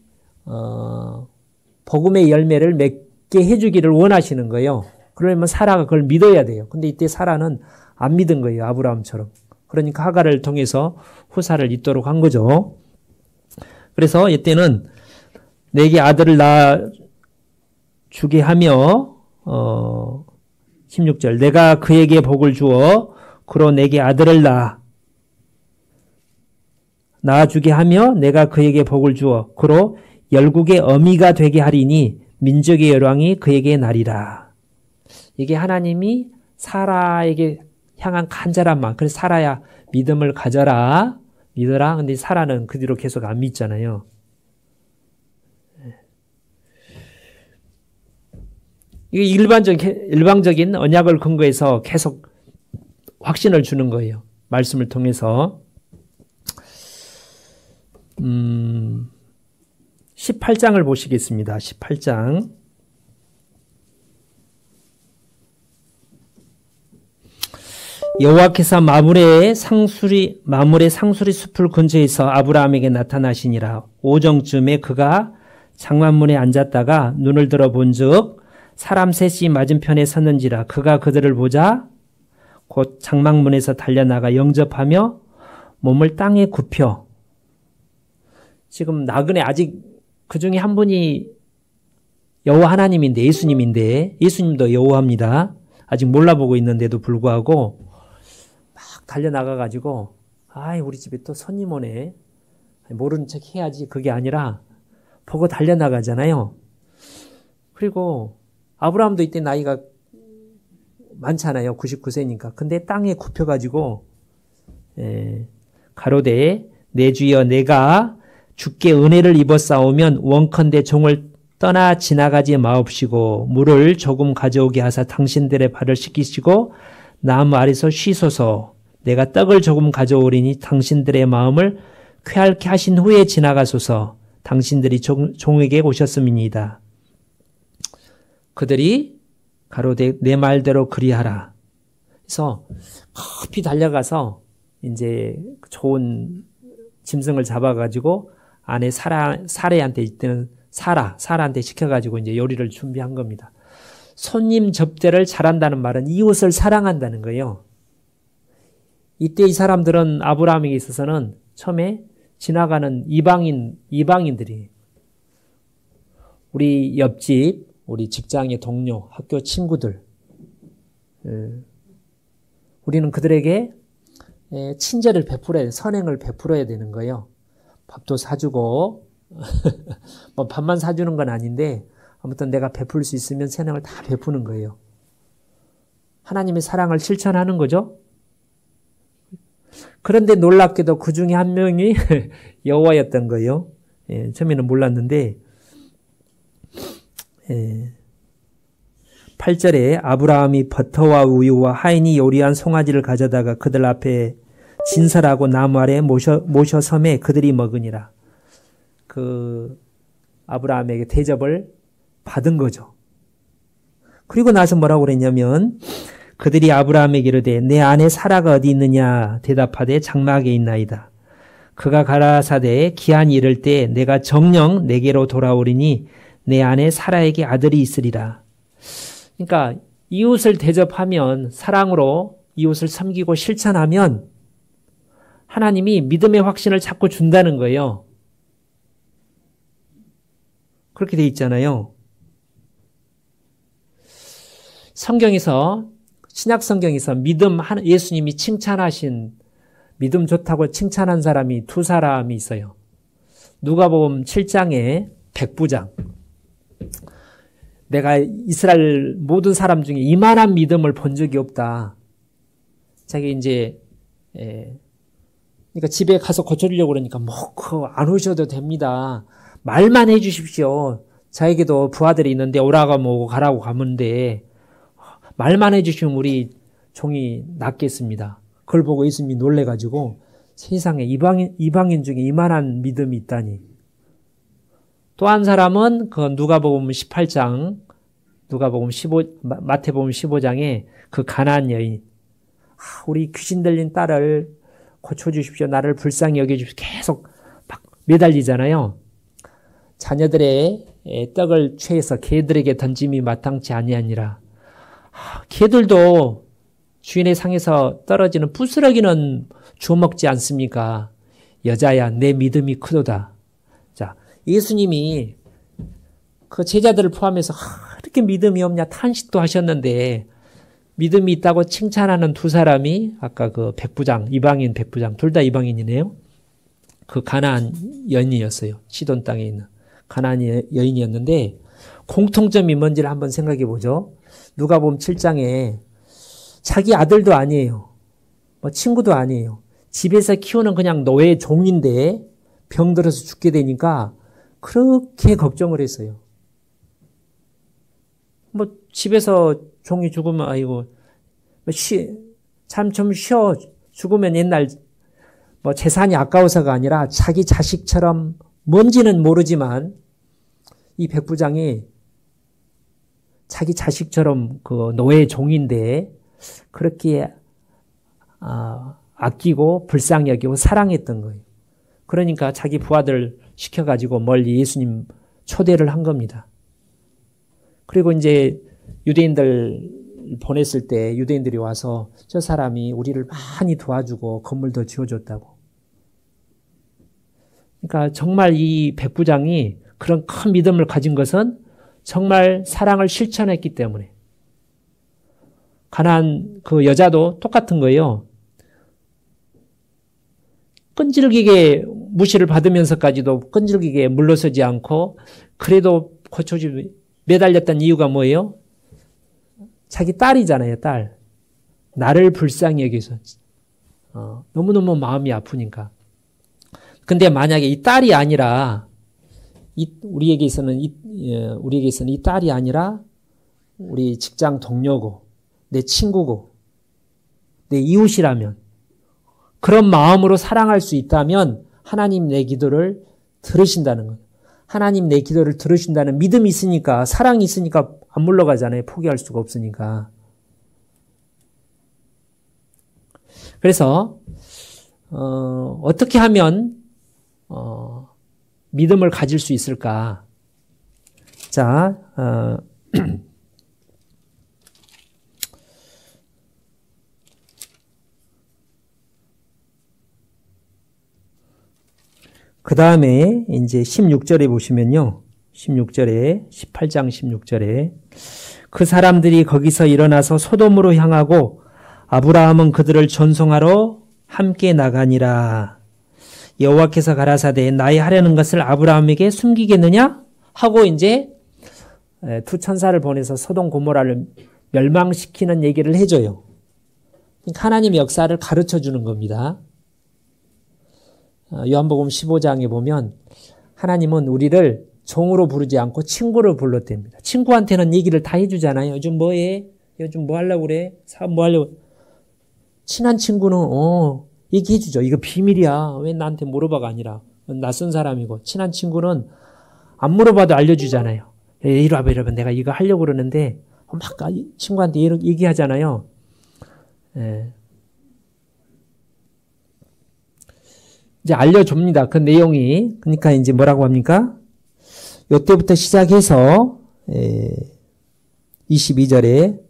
[SPEAKER 1] 복음의 열매를 맺게 해주기를 원하시는 거예요. 그러면 사라가 그걸 믿어야 돼요. 근데 이때 사라는 안 믿은 거예요. 아브라함처럼. 그러니까 하갈을 통해서 후사를 잇도록 한 거죠. 그래서 이때는 내게 아들을 낳아주게 하며 16절 내가 그에게 복을 주어 그로 내게 아들을 낳아주게 하며 내가 그에게 복을 주어 그로 열국의 어미가 되게 하리니 민족의 열왕이 그에게 나리라. 이게 하나님이 사라에게 향한 간절한 마음. 그래서 사라야 믿음을 가져라. 믿어라. 근데 사라는 그 뒤로 계속 안 믿잖아요. 이게 일방적인 언약을 근거해서 계속 확신을 주는 거예요. 말씀을 통해서. 18장을 보시겠습니다. 18장. 여호와께서 마므레 상수리 숲을 근처에서 아브라함에게 나타나시니라. 오정쯤에 그가 장만문에 앉았다가 눈을 들어 본즉 사람 셋이 맞은편에 섰는지라. 그가 그들을 보자 곧 장막문에서 달려나가 영접하며 몸을 땅에 굽혀. 지금 나그네 아직 그 중에 한 분이 여호와 하나님인데 예수님도 여호와입니다. 아직 몰라보고 있는데도 불구하고 막 달려나가가지고 우리 집에 또 손님 오네. 모르는 척 해야지. 그게 아니라 보고 달려나가잖아요. 그리고 아브라함도 이때 나이가 많잖아요. 99세니까. 근데 땅에 굽혀가지고 가로되 내 주여 내가 주께 은혜를 입었사오면 원컨대 종을 떠나 지나가지 마옵시고 물을 조금 가져오게 하사 당신들의 발을 씻기시고 나무 아래서 쉬소서. 내가 떡을 조금 가져오리니 당신들의 마음을 쾌활케 하신 후에 지나가소서. 당신들이 종에게 오셨음이니이다. 그들이 가로되 내 말대로 그리하라. 그래서 급히 달려가서 이제 좋은 짐승을 잡아가지고 아내 사레한테 이때는 사라한테 시켜가지고 이제 요리를 준비한 겁니다. 손님 접대를 잘한다는 말은 이웃을 사랑한다는 거예요. 이때 이 사람들은 아브라함에게 있어서는 처음에 지나가는 이방인들이 우리 옆집, 우리 직장의 동료, 학교 친구들, 우리는 그들에게 친절을 베풀어야, 선행을 베풀어야 되는 거예요. 밥도 사주고 뭐 밥만 사주는 건 아닌데 아무튼 내가 베풀 수 있으면 선행을 다 베푸는 거예요. 하나님의 사랑을 실천하는 거죠. 그런데 놀랍게도 그 중에 한 명이 여호와였던 거예요. 처음에는 몰랐는데 8절에 아브라함이 버터와 우유와 하인이 요리한 송아지를 가져다가 그들 앞에 진설하고 나무 아래 모셔 섬에 그들이 먹으니라. 그 아브라함에게 대접을 받은 거죠. 그리고 나서 뭐라고 그랬냐면 그들이 아브라함에게 이르되 내 아내 사라가 어디 있느냐 대답하되 장막에 있나이다. 그가 가라사대 기한이 이를 때 내가 정녕 내게로 돌아오리니 내 아내 사라에게 아들이 있으리라. 그러니까 이웃을 대접하면, 사랑으로 이웃을 섬기고 실천하면 하나님이 믿음의 확신을 자꾸 준다는 거예요. 그렇게 돼 있잖아요. 성경에서, 신약 성경에서 예수님이 칭찬하신, 믿음 좋다고 칭찬한 사람이 두 사람이 있어요. 누가복음 7장에 백부장. 내가 이스라엘 모든 사람 중에 이만한 믿음을 본 적이 없다. 자기 이제, 그러니까 집에 가서 고쳐주려고 그러니까 안 오셔도 됩니다. 말만 해 주십시오. 자에게도 부하들이 있는데 오라고 하면 오고 가라고 가면 돼. 말만 해 주시면 우리 종이 낫겠습니다. 그걸 보고 예수님이 놀래가지고 세상에 이방인 중에 이만한 믿음이 있다니. 또 한 사람은 그 누가복음 18장, 마태복음 15장에 그 가나안 여인, 우리 귀신 들린 딸을 고쳐주십시오. 나를 불쌍히 여겨주십시오. 계속 막 매달리잖아요. 자녀들의 떡을 취해서 개들에게 던짐이 마땅치 아니하니라. 개들도 주인의 상에서 떨어지는 부스러기는 주워먹지 않습니까? 여자야, 내 믿음이 크도다. 자, 예수님이 그 제자들을 포함해서 이렇게 믿음이 없냐 탄식도 하셨는데, 믿음이 있다고 칭찬하는 두 사람이 아까 그 백부장, 이방인 백부장, 둘 다 이방인이네요. 그 가나안 여인이었어요. 시돈 땅에 있는 가나안 여인이었는데, 공통점이 뭔지를 한번 생각해 보죠. 누가복음 7장에 자기 아들도 아니에요. 친구도 아니에요. 집에서 키우는 그냥 노예 종인데 병들어서 죽게 되니까 그렇게 걱정을 했어요. 집에서 종이 죽으면 아이고 참 좀 쉬어. 죽으면 옛날 재산이 아까워서가 아니라 자기 자식처럼, 뭔지는 모르지만 이 백부장이 자기 자식처럼 그 노예 종인데 그렇게 아끼고 불쌍히 여기고 사랑했던 거예요. 그러니까 자기 부하들 시켜가지고 멀리 예수님 초대를 한 겁니다. 그리고 이제 유대인들 보냈을 때 유대인들이 와서 저 사람이 우리를 많이 도와주고 건물도 지어줬다고. 그러니까 정말 이 백부장이 그런 큰 믿음을 가진 것은 정말 사랑을 실천했기 때문에. 가난한 그 여자도 똑같은 거예요. 끈질기게 무시를 받으면서까지도 끈질기게 물러서지 않고 그래도 고쳐주고 매달렸던 이유가 뭐예요? 자기 딸이잖아요, 딸. 나를 불쌍히 여기서. 너무너무 마음이 아프니까. 근데 만약에 이 딸이 아니라, 우리에게서는 이 딸이 아니라 우리 직장 동료고, 내 친구고, 내 이웃이라면, 그런 마음으로 사랑할 수 있다면 하나님 내 기도를 들으신다는 거예요. 하나님 내 기도를 들으신다는 믿음이 있으니까, 사랑이 있으니까 안 물러가잖아요. 포기할 수가 없으니까. 그래서 어떻게 하면 믿음을 가질 수 있을까? 자, 그 다음에 이제 16절에 보시면요. 18장 16절에 그 사람들이 거기서 일어나서 소돔으로 향하고 아브라함은 그들을 전송하러 함께 나가니라. 여호와께서 가라사대 나의 하려는 것을 아브라함에게 숨기겠느냐? 하고 이제 두 천사를 보내서 소돔 고모라를 멸망시키는 얘기를 해줘요. 하나님의 역사를 가르쳐 주는 겁니다. 요한복음 15장에 보면 하나님은 우리를 종으로 부르지 않고 친구로 불렀답니다. 친구한테는 얘기를 다 해주잖아요. 요즘 뭐해? 요즘 뭐 하려고 그래? 사업 뭐 하려고? 친한 친구는 얘기해주죠. 이거 비밀이야. 왜 나한테 물어봐가 아니라. 낯선 사람이고. 친한 친구는 안 물어봐도 알려주잖아요. 이리 와봐, 내가 이거 하려고 그러는데 막 친구한테 얘기하잖아요. 예. 이제 알려줍니다. 그 내용이. 그러니까 이제 뭐라고 합니까? 요때부터 시작해서 22절에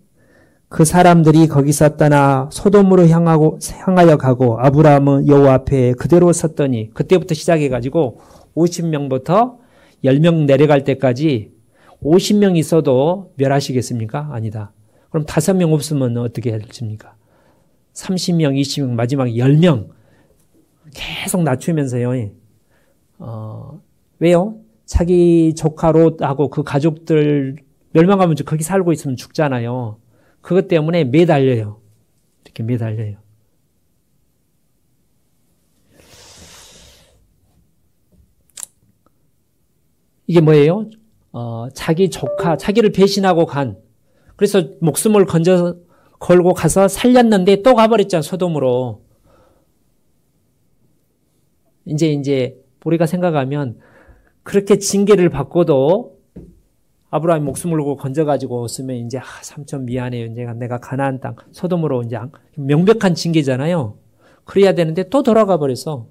[SPEAKER 1] 그 사람들이 거기서 떠나 소돔으로 향하여 가고 아브라함은 여호와 앞에 그대로 섰더니, 그때부터 시작해가지고 50명부터 10명 내려갈 때까지 50명 있어도 멸하시겠습니까? 아니다. 그럼 5명 없으면 어떻게 하십니까? 30명, 20명, 마지막에 10명 계속 낮추면서요. 왜요? 자기 조카 롯하고 그 가족들 멸망하면 거기 살고 있으면 죽잖아요. 그것 때문에 매달려요. 이렇게 매달려요. 이게 뭐예요? 자기 조카, 자기를 배신하고 그래서 목숨을 걸고 가서 살렸는데 또 가버렸잖아, 소돔으로. 이제 우리가 생각하면 그렇게 징계를 받고도 아브라함이 목숨을 걸고 건져가지고 쓰면 이제 삼촌 미안해요. 이제 내가 가나안 땅 소돔으로 이제 명백한 징계잖아요. 그래야 되는데 또 돌아가 버려서.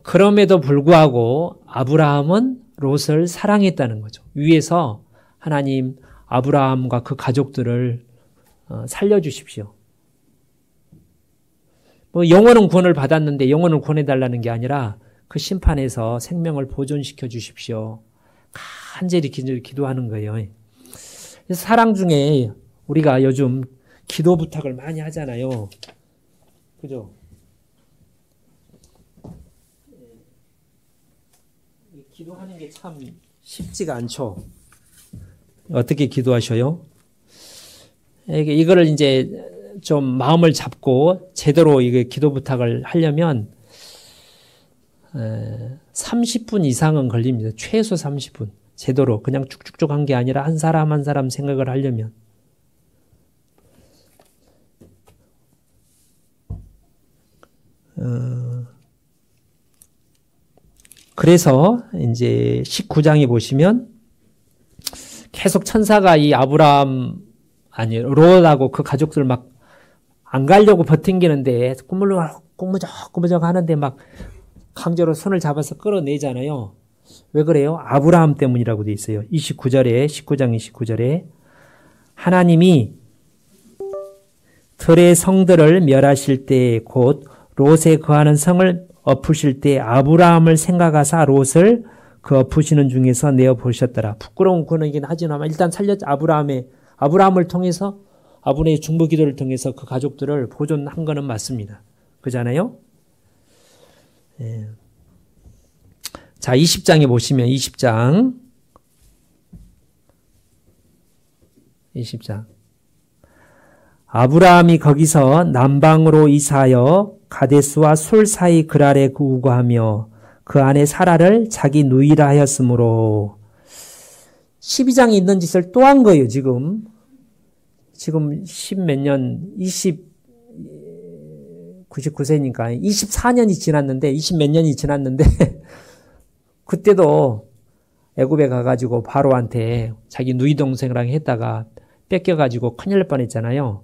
[SPEAKER 1] 그럼에도 불구하고 아브라함은 롯을 사랑했다는 거죠. 위에서 하나님 아브라함과 그 가족들을 살려주십시오. 뭐 영원한 구원을 받았는데 영원을 구원해달라는 게 아니라 그 심판에서 생명을 보존시켜 주십시오. 간절히 기도하는 거예요. 그래서 사랑 중에 우리가 요즘 기도 부탁을 많이 하잖아요. 그죠? 기도하는 게 참 쉽지가 않죠. 어떻게 기도하셔요? 이거를 이제 좀 마음을 잡고 제대로 이게 기도 부탁을 하려면 30분 이상은 걸립니다. 최소 30분. 제대로 그냥 쭉쭉쭉 한 게 아니라 한 사람 한 사람 생각을 하려면. 그래서 이제 19장에 보시면 계속 천사가 이 롯하고 그 가족들 막 안 가려고 버팅기는데 꾸무적 하는데 막 강제로 손을 잡아서 끌어내잖아요. 왜 그래요? 아브라함 때문이라고 돼 있어요. 19장 29절에 하나님이 들의 성들을 멸하실 때 곧 롯에 거하는 성을 엎으실 때 아브라함을 생각하사 롯을 그 엎으시는 중에서 내어 보셨더라. 부끄러운 권하긴 하지만 일단 아브라함을 통해서 아브라함의 중보 기도를 통해서 그 가족들을 보존한 거는 맞습니다. 그잖아요? 예. 자, 20장에 보시면 20장 아브라함이 거기서 남방으로 이사하여 가데스와 술 사이 그랄에 우거하며 그 안에 사라를 자기 누이라 하였으므로 12장에 있는 짓을 또 한 거예요. 지금 10몇 년 99세니까 24년이 지났는데 20몇 년이 지났는데 그때도 애굽에 가가지고 바로한테 자기 누이 동생이랑 했다가 뺏겨가지고 큰일 날 뻔했잖아요.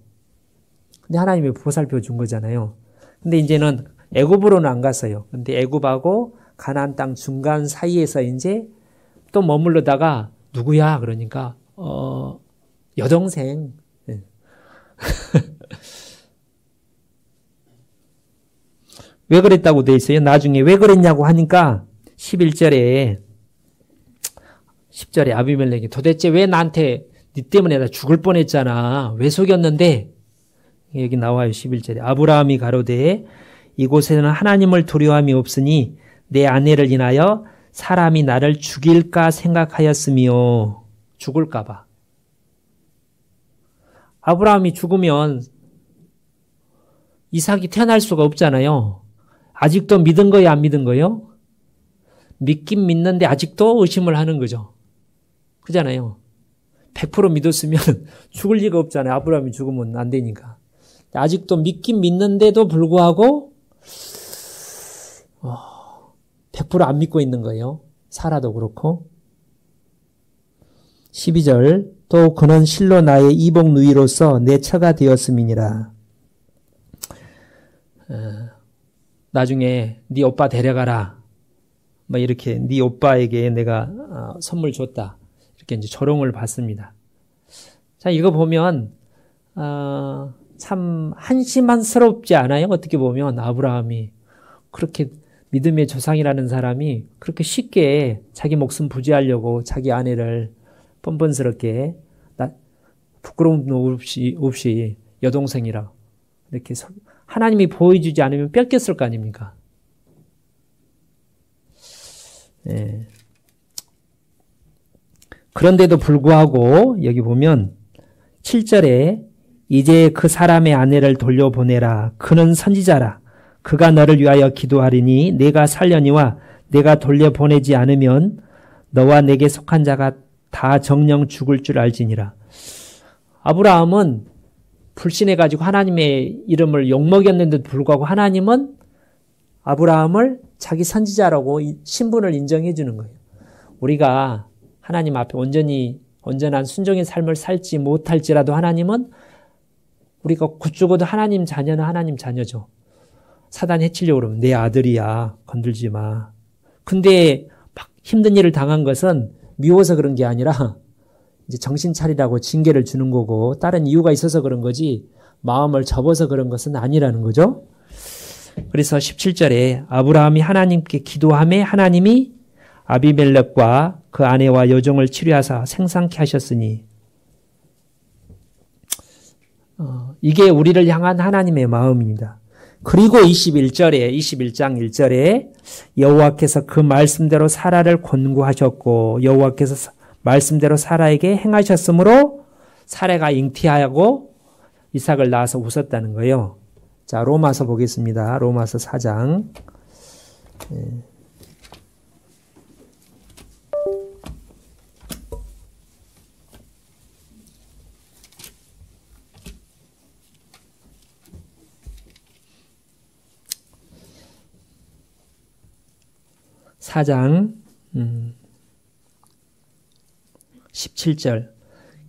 [SPEAKER 1] 근데 하나님이 보살펴 준 거잖아요. 근데 이제는 애굽으로는 안 갔어요. 근데 애굽하고 가나안 땅 중간 사이에서 이제 또 머물러다가 누구야? 그러니까 여동생. 왜 그랬다고 돼 있어요? 나중에 왜 그랬냐고 하니까 10절에 아비멜렉이 도대체 왜 나한테 네 때문에 나 죽을 뻔했잖아. 왜 속였는데? 여기 나와요. 11절에 아브라함이 가로되 이곳에는 하나님을 두려움이 없으니 내 아내를 인하여 사람이 나를 죽일까 생각하였으며 죽을까 봐. 아브라함이 죽으면 이삭이 태어날 수가 없잖아요. 아직도 믿은 거예요? 안 믿은 거예요? 믿긴 믿는데 아직도 의심을 하는 거죠. 그잖아요. 100% 믿었으면 죽을 리가 없잖아요. 아브라함이 죽으면 안 되니까. 아직도 믿긴 믿는데도 불구하고 100% 안 믿고 있는 거예요. 사라도 그렇고. 12절 또 그는 실로 나의 이복 누이로서 내 처가 되었음이니라. 나중에 네 오빠 데려가라. 뭐 이렇게 네 오빠에게 내가 선물 줬다. 이렇게 이제 조롱을 받습니다. 자, 이거 보면 참 한심한스럽지 않아요? 어떻게 보면 아브라함이 그렇게 믿음의 조상이라는 사람이 그렇게 쉽게 자기 목숨 부지하려고 자기 아내를 뻔뻔스럽게 부끄러움 없이 여동생이라 이렇게 하나님이 보여주지 않으면 뺏겼을 거 아닙니까? 네. 그런데도 불구하고 여기 보면 7절에 이제 그 사람의 아내를 돌려보내라. 그는 선지자라. 그가 너를 위하여 기도하리니 내가 살려니와 내가 돌려보내지 않으면 너와 내게 속한 자가 다 정령 죽을 줄 알지니라. 아브라함은 불신해가지고 하나님의 이름을 욕먹였는데도 불구하고 하나님은 아브라함을 자기 선지자라고 신분을 인정해 주는 거예요. 우리가 하나님 앞에 온전한 순종의 삶을 살지 못할지라도 하나님은 우리가 죽어도 하나님 자녀는 하나님 자녀죠. 사단이 해치려고 그러면 내 아들이야. 건들지 마. 근데 막 힘든 일을 당한 것은 미워서 그런 게 아니라 이제 정신 차리라고 징계를 주는 거고 다른 이유가 있어서 그런 거지 마음을 접어서 그런 것은 아니라는 거죠. 그래서 17절에 아브라함이 하나님께 기도하매 하나님이 아비멜렉과 그 아내와 여종을 치료하사 생상케 하셨으니 이게 우리를 향한 하나님의 마음입니다. 그리고 21장 1절에 여호와께서 그 말씀대로 사라를 권고하셨고 여호와께서 말씀대로 사라에게 행하셨으므로 사라가 잉태하고 이삭을 낳아서 웃었다는 거예요. 자, 로마서 보겠습니다. 로마서 4장. 네. 사장 17절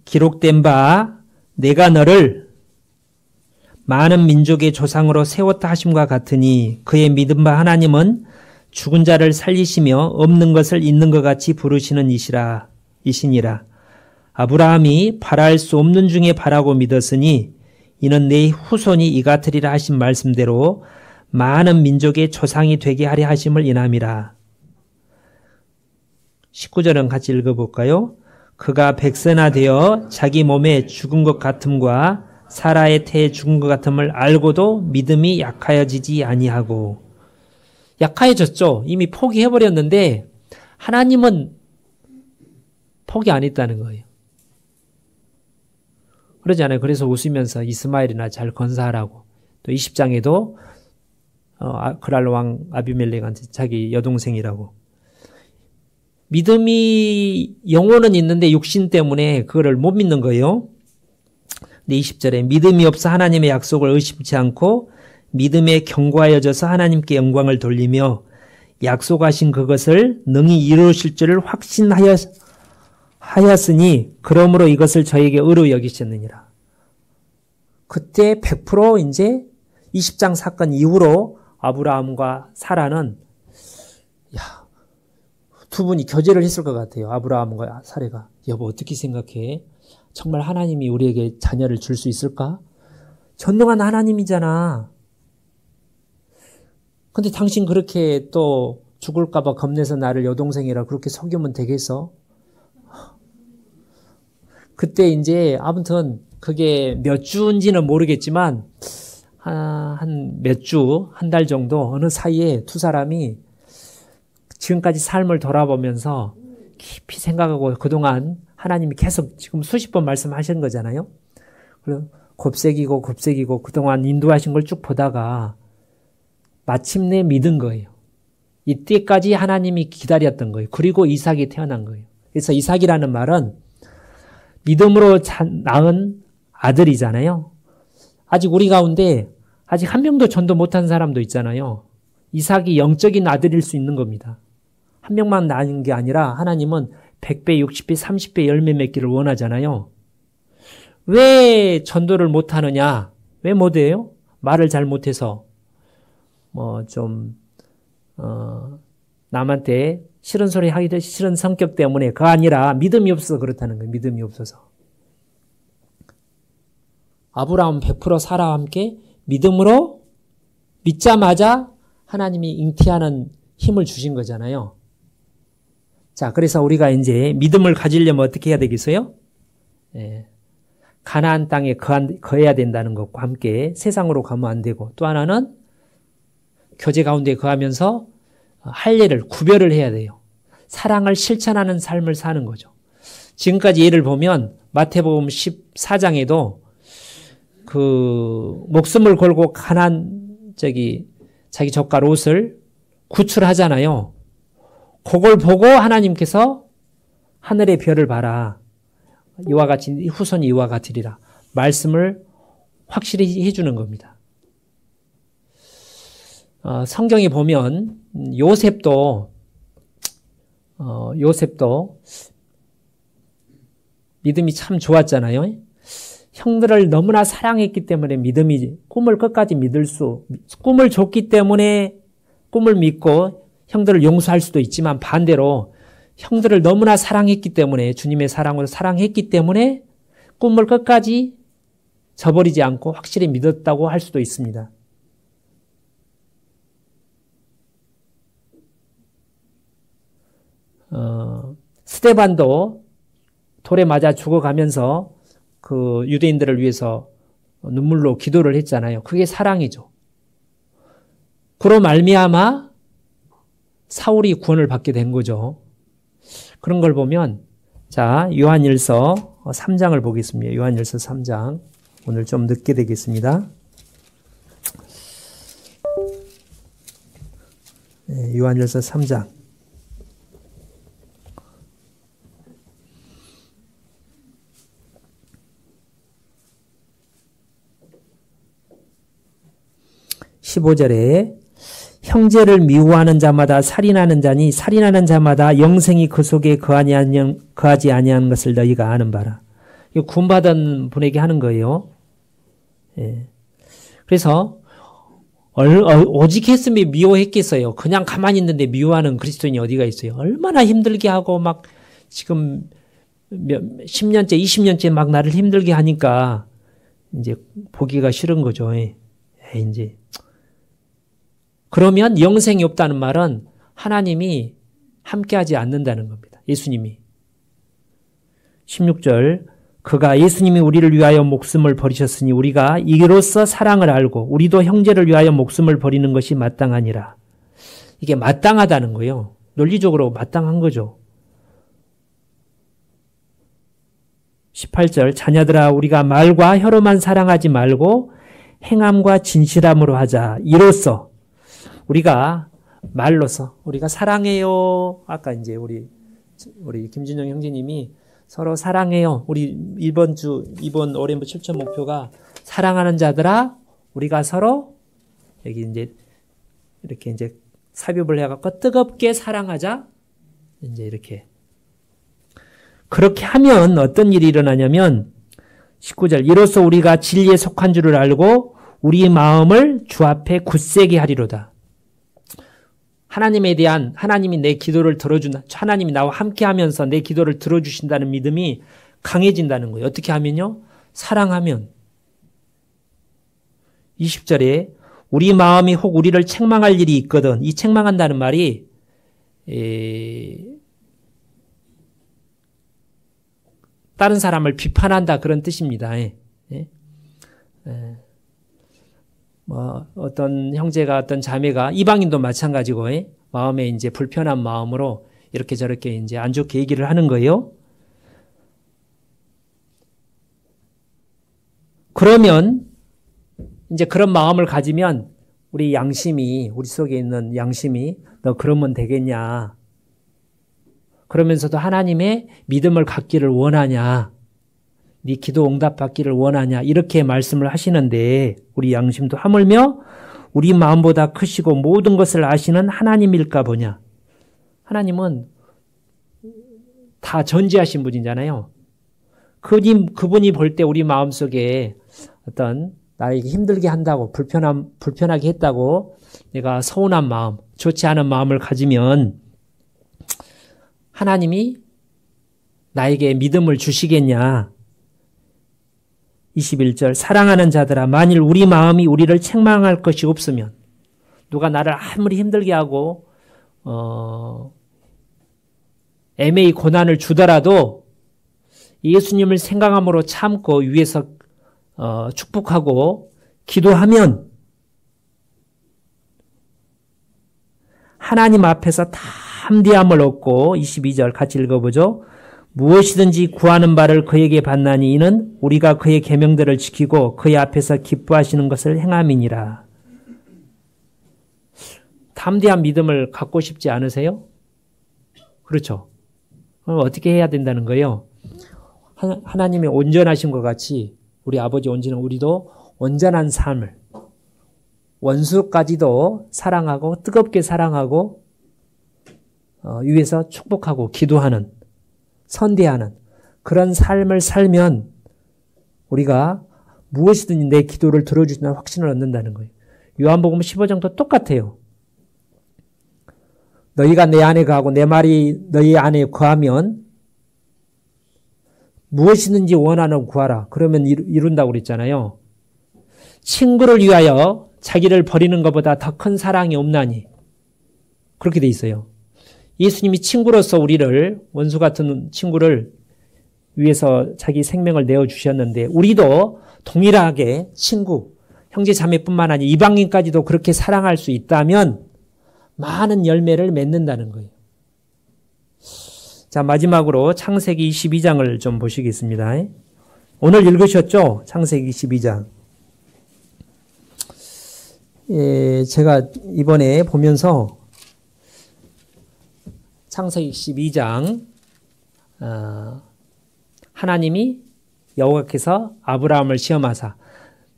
[SPEAKER 1] 기록된 바 내가 너를 많은 민족의 조상으로 세웠다 하심과 같으니 그의 믿은 바 하나님은 죽은 자를 살리시며 없는 것을 있는 것 같이 부르시는 이시니라. 아브라함이 바랄 수 없는 중에 바라고 믿었으니 이는 내 후손이 이 같으리라 하신 말씀대로 많은 민족의 조상이 되게 하려 하심을 인함이라. 19절은 같이 읽어볼까요? 그가 백세나 되어 자기 몸에 죽은 것 같음과 사라의 태에 죽은 것 같음을 알고도 믿음이 약하여지지 아니하고 약하여졌죠. 이미 포기해버렸는데 하나님은 포기 안 했다는 거예요. 그러지 않아요. 그래서 웃으면서 이스마엘이나 잘 건사하라고. 또 20장에도 그랄 왕 아비멜렉한테 자기 여동생이라고. 믿음이 영혼은 있는데 육신 때문에 그거를 못 믿는 거예요. 근데 20절에 믿음이 없어 하나님의 약속을 의심치 않고 믿음에 견고하여져서 하나님께 영광을 돌리며 약속하신 그것을 능히 이루실 줄을 확신하였으니 그러므로 이것을 저에게 의로 여기셨느니라. 그때 100% 이제 20장 사건 이후로 아브라함과 사라는 두 분이 교제를 했을 것 같아요. 아브라함과 사라가. 여보 어떻게 생각해? 정말 하나님이 우리에게 자녀를 줄 수 있을까? 전능한 하나님이잖아. 근데 당신 그렇게 또 죽을까 봐 겁내서 나를 여동생이라 그렇게 속이면 되겠어? 그때 이제 아무튼 그게 몇 주인지는 모르겠지만 한 몇 주, 한 달 정도 어느 사이에 두 사람이 지금까지 삶을 돌아보면서 깊이 생각하고 그동안 하나님이 계속 지금 수십 번 말씀하신 거잖아요. 그리고 곱새기고 그동안 인도하신 걸 쭉 보다가 마침내 믿은 거예요. 이때까지 하나님이 기다렸던 거예요. 그리고 이삭이 태어난 거예요. 그래서 이삭이라는 말은 믿음으로 낳은 아들이잖아요. 아직 우리 가운데 아직 한 명도 전도 못한 사람도 있잖아요. 이삭이 영적인 아들일 수 있는 겁니다. 한 명만 낳은 게 아니라 하나님은 100배, 60배, 30배 열매 맺기를 원하잖아요. 왜 전도를 못하느냐? 왜 못해요? 말을 잘 못해서 남한테 싫은 소리 하기도 싫은 성격 때문에 그가 아니라 믿음이 없어서 그렇다는 거예요. 믿음이 없어서. 아브라함 100% 사라와 함께 믿음으로 믿자마자 하나님이 잉태하는 힘을 주신 거잖아요. 자, 그래서 우리가 이제 믿음을 가지려면 어떻게 해야 되겠어요? 가나안 땅에 거해야 된다는 것과 함께 세상으로 가면 안 되고, 또 하나는 교제 가운데 거하면서 할례를 구별을 해야 돼요. 사랑을 실천하는 삶을 사는 거죠. 지금까지 예를 보면 마태복음 14장에도 그 목숨을 걸고 자기 젓갈 옷을 구출하잖아요. 그걸 보고 하나님께서 하늘의 별을 봐라. 이와 같이 후손이 이와 같으리라. 말씀을 확실히 해주는 겁니다. 성경에 보면 요셉도 믿음이 참 좋았잖아요. 형들을 너무나 사랑했기 때문에 꿈을 끝까지 꿈을 줬기 때문에 꿈을 믿고 형들을 용서할 수도 있지만, 반대로 형들을 너무나 사랑했기 때문에, 주님의 사랑으로 사랑했기 때문에 꿈을 끝까지 저버리지 않고 확실히 믿었다고 할 수도 있습니다. 스데반도 돌에 맞아 죽어가면서 그 유대인들을 위해서 눈물로 기도를 했잖아요. 그게 사랑이죠. 그로 말미암아 사울이 구원을 받게 된 거죠. 그런 걸 보면, 자, 요한일서 3장을 보겠습니다. 요한일서 3장. 오늘 좀 늦게 되겠습니다. 요한일서 3장. (15절에) 형제를 미워하는 자마다 살인하는 자니 살인하는 자마다 영생이 그 속에 거하지 아니하는 것을 너희가 아는 바라. 이거 구원받은 분에게 하는 거예요. 그래서 오직 했으면 미워했겠어요. 그냥 가만히 있는데 미워하는 그리스도인이 어디가 있어요. 얼마나 힘들게 하고 막 지금 10년째 20년째 막 나를 힘들게 하니까 이제 보기가 싫은 거죠. 이제 그러면 영생이 없다는 말은 하나님이 함께하지 않는다는 겁니다. 예수님이. 16절, 그가 예수님이 우리를 위하여 목숨을 버리셨으니 우리가 이로써 사랑을 알고 우리도 형제를 위하여 목숨을 버리는 것이 마땅하니라. 이게 마땅하다는 거예요. 논리적으로 마땅한 거죠. 18절, 자녀들아 우리가 말과 혀로만 사랑하지 말고 행함과 진실함으로 하자. 이로써 우리가 말로서 우리가 사랑해요. 아까 이제 우리 김준영 형제님이 서로 사랑해요. 우리 이번 올해부 실천 목표가 사랑하는 자들아 우리가 서로 여기 이제 이렇게 이제 삽입을 해갖고 뜨겁게 사랑하자. 이제 이렇게. 그렇게 하면 어떤 일이 일어나냐면 19절, 이로써 우리가 진리에 속한 줄을 알고 우리 마음을 주 앞에 굳세게 하리로다. 하나님이 내 기도를 하나님이 나와 함께 하면서 내 기도를 들어주신다는 믿음이 강해진다는 거예요. 어떻게 하면요? 사랑하면. 20절에 우리 마음이 혹 우리를 책망할 일이 있거든. 이 책망한다는 말이 다른 사람을 비판한다 그런 뜻입니다. 어떤 형제가 어떤 자매가 이방인도 마찬가지고 마음에 이제 불편한 마음으로 이렇게 저렇게 이제 안 좋게 얘기를 하는 거예요. 그러면 이제 그런 마음을 가지면 우리 속에 있는 양심이 너 그러면 되겠냐? 그러면서도 하나님의 믿음을 갖기를 원하냐? 네 기도 응답받기를 원하냐? 이렇게 말씀을 하시는데 우리 양심도 하물며 우리 마음보다 크시고 모든 것을 아시는 하나님일까 보냐? 하나님은 다 전지하신 분이잖아요. 그분이 볼 때 우리 마음속에 어떤 나에게 힘들게 한다고 불편하게 했다고 내가 서운한 마음, 좋지 않은 마음을 가지면 하나님이 나에게 믿음을 주시겠냐. 21절 사랑하는 자들아 만일 우리 마음이 우리를 책망할 것이 없으면 누가 나를 아무리 힘들게 하고 애매히 고난을 주더라도 예수님을 생각함으로 참고 위에서 축복하고 기도하면 하나님 앞에서 담대함을 얻고 22절 같이 읽어보죠. 무엇이든지 구하는 바를 그에게 받나니 이는 우리가 그의 계명들을 지키고 그의 앞에서 기뻐하시는 것을 행함이니라. 담대한 믿음을 갖고 싶지 않으세요? 그렇죠. 그럼 어떻게 해야 된다는 거예요? 하나님의 온전하신 것 같이 우리 아버지 온전한 우리도 온전한 삶을 원수까지도 사랑하고 뜨겁게 사랑하고 위에서 축복하고 기도하는 선대하는 그런 삶을 살면 우리가 무엇이든지 내 기도를 들어주신다는 확신을 얻는다는 거예요. 요한복음 15장도 똑같아요. 너희가 내 안에 거하고 내 말이 너희 안에 거하면 무엇이든지 원하는 구하라. 그러면 이룬다고 그랬잖아요. 친구를 위하여 자기를 버리는 것보다 더 큰 사랑이 없나니. 그렇게 돼 있어요. 예수님이 친구로서 우리를 원수 같은 친구를 위해서 자기 생명을 내어주셨는데 우리도 동일하게 친구, 형제 자매뿐만 아니라 이방인까지도 그렇게 사랑할 수 있다면 많은 열매를 맺는다는 거예요. 자, 마지막으로 창세기 22장을 좀 보시겠습니다. 오늘 읽으셨죠? 창세기 22장. 제가 이번에 보면서 창세기 12장 하나님이 여호와께서 아브라함을 시험하사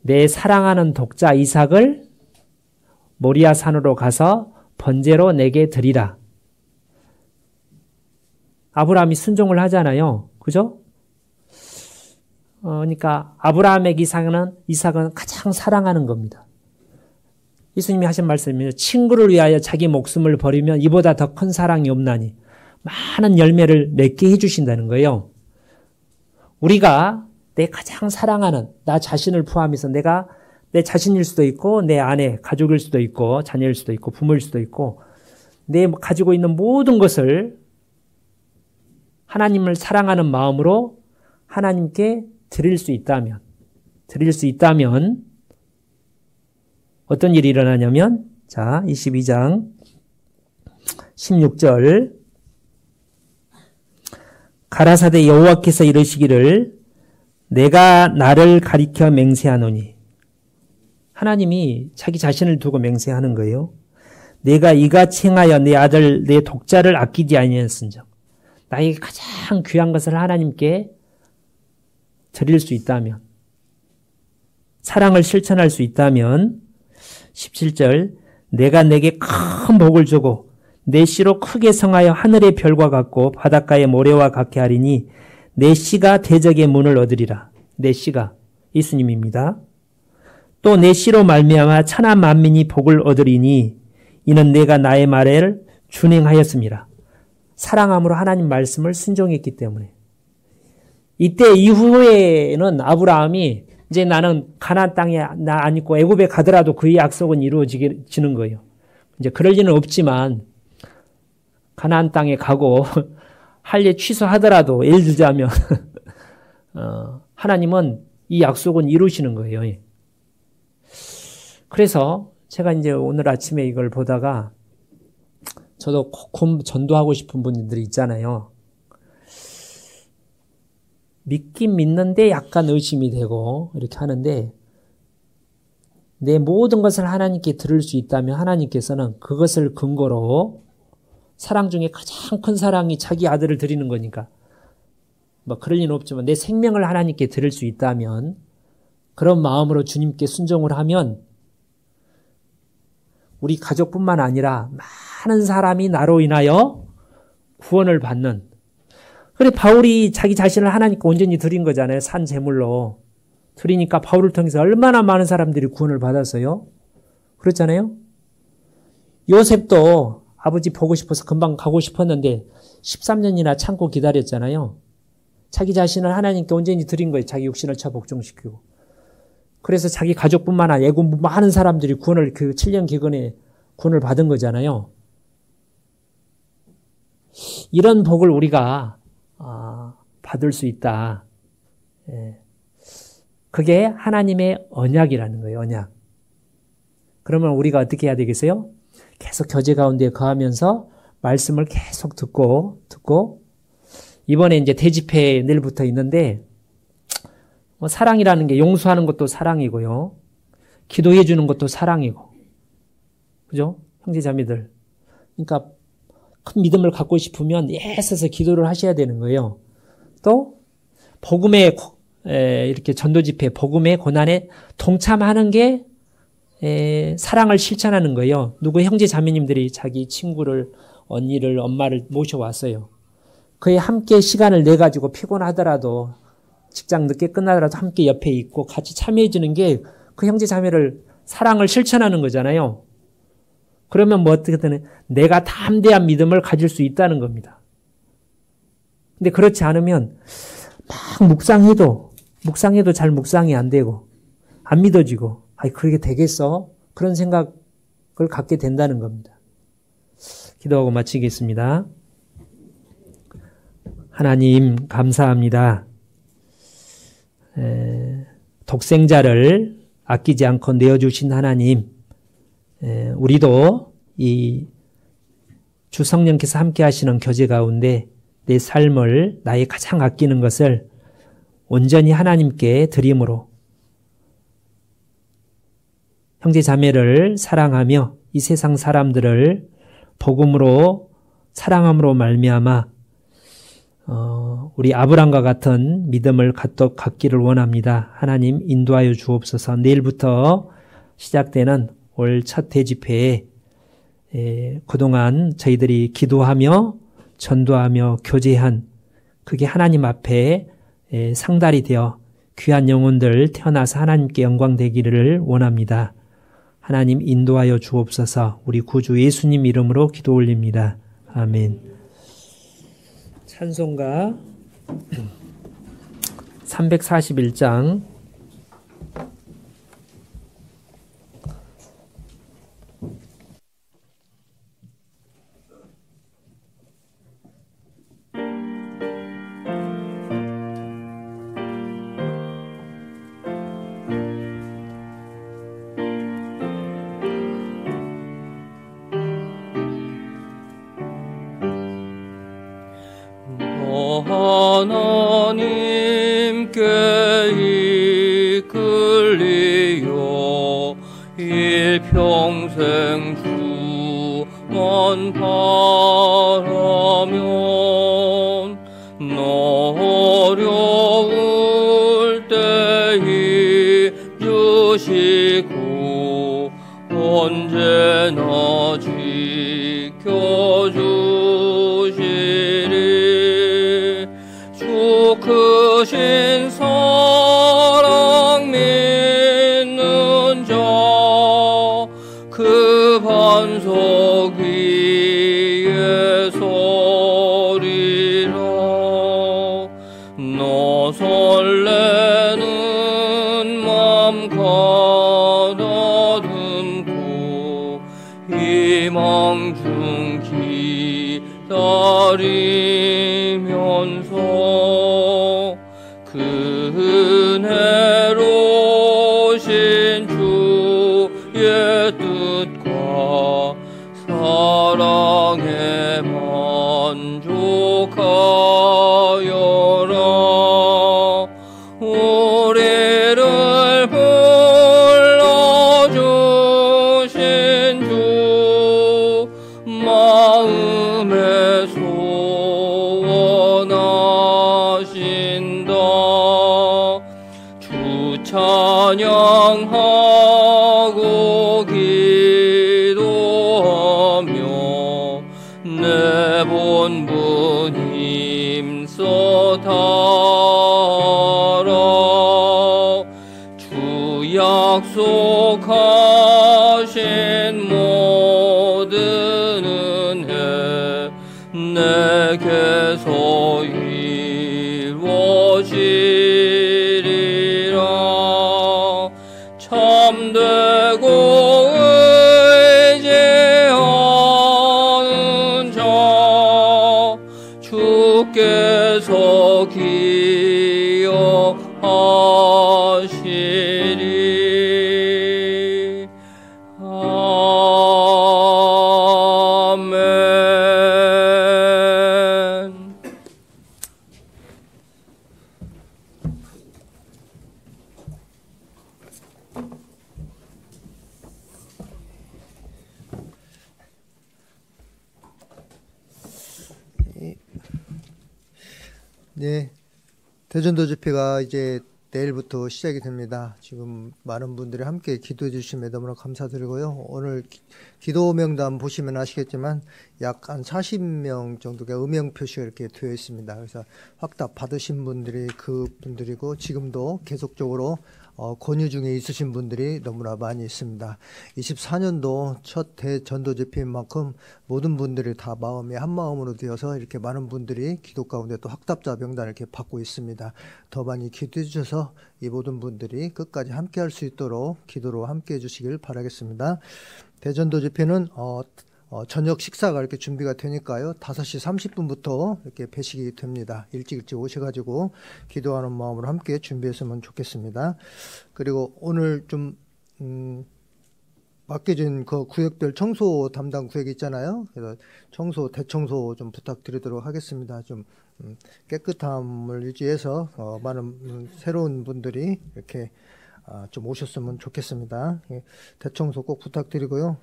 [SPEAKER 1] 내 사랑하는 독자 이삭을 모리아 산으로 가서 번제로 내게 드리라. 아브라함이 순종을 하잖아요. 그죠? 그러니까 아브라함에게 이삭은 가장 사랑하는 겁니다. 예수님이 하신 말씀이요. 친구를 위하여 자기 목숨을 버리면 이보다 더 큰 사랑이 없나니 많은 열매를 맺게 해주신다는 거예요. 우리가 내 가장 사랑하는 나 자신을 포함해서 내가 내 자신일 수도 있고 내 아내, 가족일 수도 있고 자녀일 수도 있고 부모일 수도 있고 내 가지고 있는 모든 것을 하나님을 사랑하는 마음으로 하나님께 드릴 수 있다면 어떤 일이 일어나냐면 자 22장 16절 가라사대 여호와께서 이르시기를 내가 나를 가리켜 맹세하노니 하나님이 자기 자신을 두고 맹세하는 거예요. 내가 이같이 행하여 내 아들 내 독자를 아끼지 아니하였은즉 나에게 가장 귀한 것을 하나님께 드릴 수 있다면 사랑을 실천할 수 있다면 17절 내가 내게 큰 복을 주고 내 씨로 크게 성하여 하늘의 별과 같고 바닷가의 모래와 같게 하리니 내 씨가 대적의 문을 얻으리라. 내 씨가 예수님입니다. 또 내 씨로 말미암아 천하 만민이 복을 얻으리니 이는 내가 나의 말을 준행하였음이라. 사랑함으로 하나님 말씀을 순종했기 때문에 이때 이후에는 아브라함이 이제 나는 가나안 땅에 나 안 있고 애굽에 가더라도 그의 약속은 이루어지는 거예요. 이제 그럴 리는 없지만 가나안 땅에 가고 할 일 취소하더라도 예를 들자면 하나님은 이 약속은 이루시는 거예요. 그래서 제가 이제 오늘 아침에 이걸 보다가 저도 꼭 전도하고 싶은 분들이 있잖아요. 믿긴 믿는데 약간 의심이 되고 이렇게 하는데 내 모든 것을 하나님께 들을 수 있다면 하나님께서는 그것을 근거로 사랑 중에 가장 큰 사랑이 자기 아들을 드리는 거니까 뭐 그럴 리는 없지만 내 생명을 하나님께 드릴 수 있다면 그런 마음으로 주님께 순종을 하면 우리 가족뿐만 아니라 많은 사람이 나로 인하여 구원을 받는 그래 바울이 자기 자신을 하나님께 온전히 드린 거잖아요. 산 제물로 드리니까 바울을 통해서 얼마나 많은 사람들이 구원을 받았어요. 그렇잖아요. 요셉도 아버지 보고 싶어서 금방 가고 싶었는데 13년이나 참고 기다렸잖아요. 자기 자신을 하나님께 온전히 드린 거예요. 자기 육신을 쳐 복종시키고. 그래서 자기 가족뿐만 아니라 애국 많은 사람들이 구원을 그 7년 기근에 구원을 받은 거잖아요. 이런 복을 우리가 받을 수 있다. 그게 하나님의 언약이라는 거예요. 언약. 그러면 우리가 어떻게 해야 되겠어요? 계속 교제 가운데 거하면서 말씀을 계속 듣고 이번에 이제 대집회 내일부터 있는데 사랑이라는 게 용서하는 것도 사랑이고요. 기도해 주는 것도 사랑이고. 그죠? 형제자매들. 그러니까 큰 믿음을 갖고 싶으면 애써서 기도를 하셔야 되는 거예요. 또 복음의 이렇게 전도 집회, 복음의 고난에 동참하는 게 사랑을 실천하는 거예요. 누구 형제 자매님들이 자기 친구를, 언니를, 엄마를 모셔왔어요. 그에 함께 시간을 내 가지고 피곤하더라도 직장 늦게 끝나더라도 함께 옆에 있고 같이 참여해 주는 게 그 형제 자매를 사랑을 실천하는 거잖아요. 그러면 뭐 어떻게 되는 내가 담대한 믿음을 가질 수 있다는 겁니다. 근데 그렇지 않으면 막 묵상해도 잘 묵상이 안 되고 안 믿어지고 그렇게 되겠어? 그런 생각을 갖게 된다는 겁니다. 기도하고 마치겠습니다. 하나님 감사합니다. 독생자를 아끼지 않고 내어주신 하나님, 우리도 이 주 성령께서 함께 하시는 교제 가운데 내 삶을 나의 가장 아끼는 것을 온전히 하나님께 드림으로 형제 자매를 사랑하며 이 세상 사람들을 복음으로 사랑함으로 말미암아 우리 아브람과 같은 믿음을 갖기를 원합니다. 하나님 인도하여 주옵소서. 내일부터 시작되는 올 첫 대집회에 그동안 저희들이 기도하며 전도하며 교제한 그게 하나님 앞에 상달이 되어 귀한 영혼들 태어나서 하나님께 영광 되기를 원합니다. 하나님 인도하여 주옵소서. 우리 구주 예수님 이름으로 기도 올립니다. 아멘. 찬송가 341장
[SPEAKER 2] 하나님께 이끌리어 일평생 주만 바라면 어려울 때 입주시고 언제나 지켜주시리. 크신 사랑 믿는 자 그 반석 위에 서리라. 너 설레는 맘 가다듬고 희망 중 기다리면서 은혜로우신 주의 뜻과 사랑에 만족하여라. 우리를 불러주신 주 마음에 소원하신다. 주 찬양하고 기도하며 내 본분 힘써 것이리라. 참되고 의지하는 자 주께서 기억하시리. 아멘.
[SPEAKER 3] 네, 대전도 집회가 이제 내일부터 시작이 됩니다. 지금 많은 분들이 함께 기도해 주시면 너무나 감사드리고요. 오늘 기도 명단 보시면 아시겠지만 약 한 40명 정도가 음영 표시가 이렇게 되어 있습니다. 그래서 확답 받으신 분들이 그분들이고 지금도 계속적으로 권유 중에 있으신 분들이 너무나 많이 있습니다. 24년도 첫 대전도 집회인 만큼 모든 분들이 다 마음이 한 마음으로 되어서 이렇게 많은 분들이 기도 가운데 또 확답자 명단을 이렇게 받고 있습니다. 더 많이 기도해 주셔서 이 모든 분들이 끝까지 함께 할 수 있도록 기도로 함께 해 주시길 바라겠습니다. 대전도 집회는 저녁 식사가 이렇게 준비가 되니까요. 5시 30분부터 이렇게 배식이 됩니다. 일찍 오셔가지고 기도하는 마음으로 함께 준비했으면 좋겠습니다. 그리고 오늘 좀 맡겨진 그 구역별 청소 담당 구역이 있잖아요. 그래서 대청소 좀 부탁드리도록 하겠습니다. 좀 깨끗함을 유지해서 많은 새로운 분들이 이렇게 좀 오셨으면 좋겠습니다. 대청소 꼭 부탁드리고요.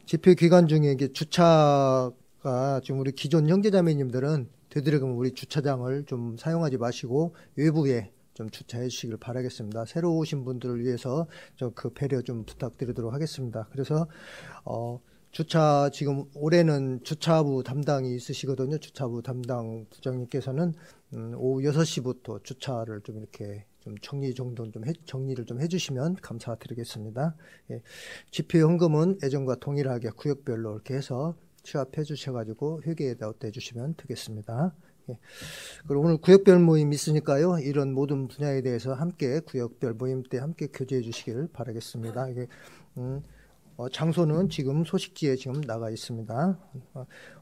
[SPEAKER 3] 집회 기간 중에 이게 주차가 지금 우리 기존 형제자매님들은 되도록이면 우리 주차장을 좀 사용하지 마시고 외부에 좀 주차해 주시길 바라겠습니다. 새로 오신 분들을 위해서 좀 그 배려 좀 부탁드리도록 하겠습니다. 그래서 주차 지금 올해는 주차부 담당이 있으시거든요. 주차부 담당 부장님께서는 오후 6시부터 주차를 좀 이렇게 좀 정리를 좀 해주시면 감사드리겠습니다. 예, 집회 헌금은 예전과 동일하게 구역별로 이렇게 해서 취합해 주셔가지고 회계에다 내주시면 되겠습니다. 예, 그리고 오늘 구역별 모임 있으니까요. 이런 모든 분야에 대해서 함께 구역별 모임 때 함께 교제해 주시길 바라겠습니다. 이게 장소는 지금 소식지에 지금 나가 있습니다.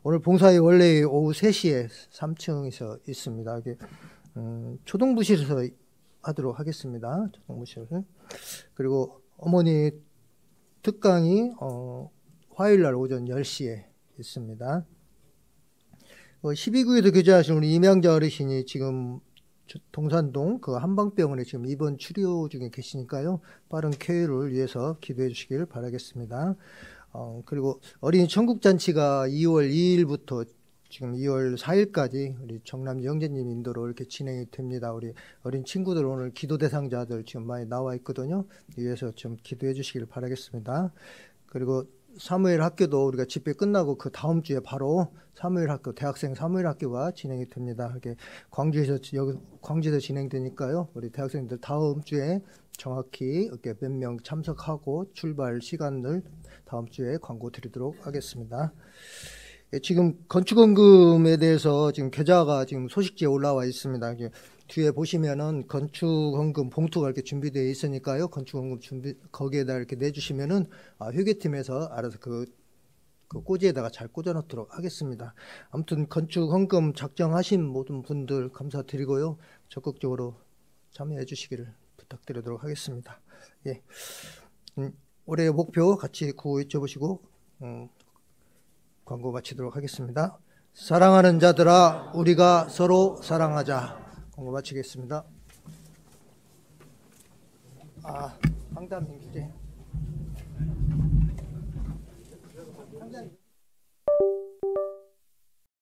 [SPEAKER 3] 오늘 봉사회 원래 오후 3시에 3층에서 있습니다. 이게 초등부실에서 하도록 하겠습니다. 초등부실에서. 그리고 어머니 특강이 화요일날 오전 10시에 있습니다. 12구에도 교제하신 우리 임양자 어르신이 지금 동산동 그 한방병원에 지금 입원 치료 중에 계시니까요. 빠른 쾌유를 위해서 기도해 주시길 바라겠습니다. 그리고 어린이 천국잔치가 2월 2일부터 지금 2월 4일까지 우리 정남지 형제님 인도로 이렇게 진행이 됩니다. 우리 어린 친구들 오늘 기도 대상자들 지금 많이 나와 있거든요. 위해서 좀 기도해 주시길 바라겠습니다. 그리고 사무엘 학교도 우리가 집회 끝나고 그 다음 주에 바로 사무엘 학교, 대학생 사무엘 학교가 진행이 됩니다. 이렇게 광주에서 진행되니까요. 우리 대학생들 다음 주에 정확히 이렇게 몇 명 참석하고 출발 시간을 다음 주에 광고 드리도록 하겠습니다. 예, 지금 건축원금에 대해서 지금 계좌가 지금 소식지에 올라와 있습니다. 뒤에 보시면은 건축원금 봉투가 이렇게 준비되어 있으니까요. 건축원금 거기에다 이렇게 내주시면은 회계팀에서 알아서 그 꽂이에다가 잘 꽂아놓도록 하겠습니다. 아무튼 건축원금 작정하신 모든 분들 감사드리고요. 적극적으로 참여해 주시기를 부탁드리도록 하겠습니다. 예, 올해의 목표 같이 구호 외쳐보시고 광고 마치도록 하겠습니다. 사랑하는 자들아, 우리가 서로 사랑하자. 광고 마치겠습니다. 황담님 주제.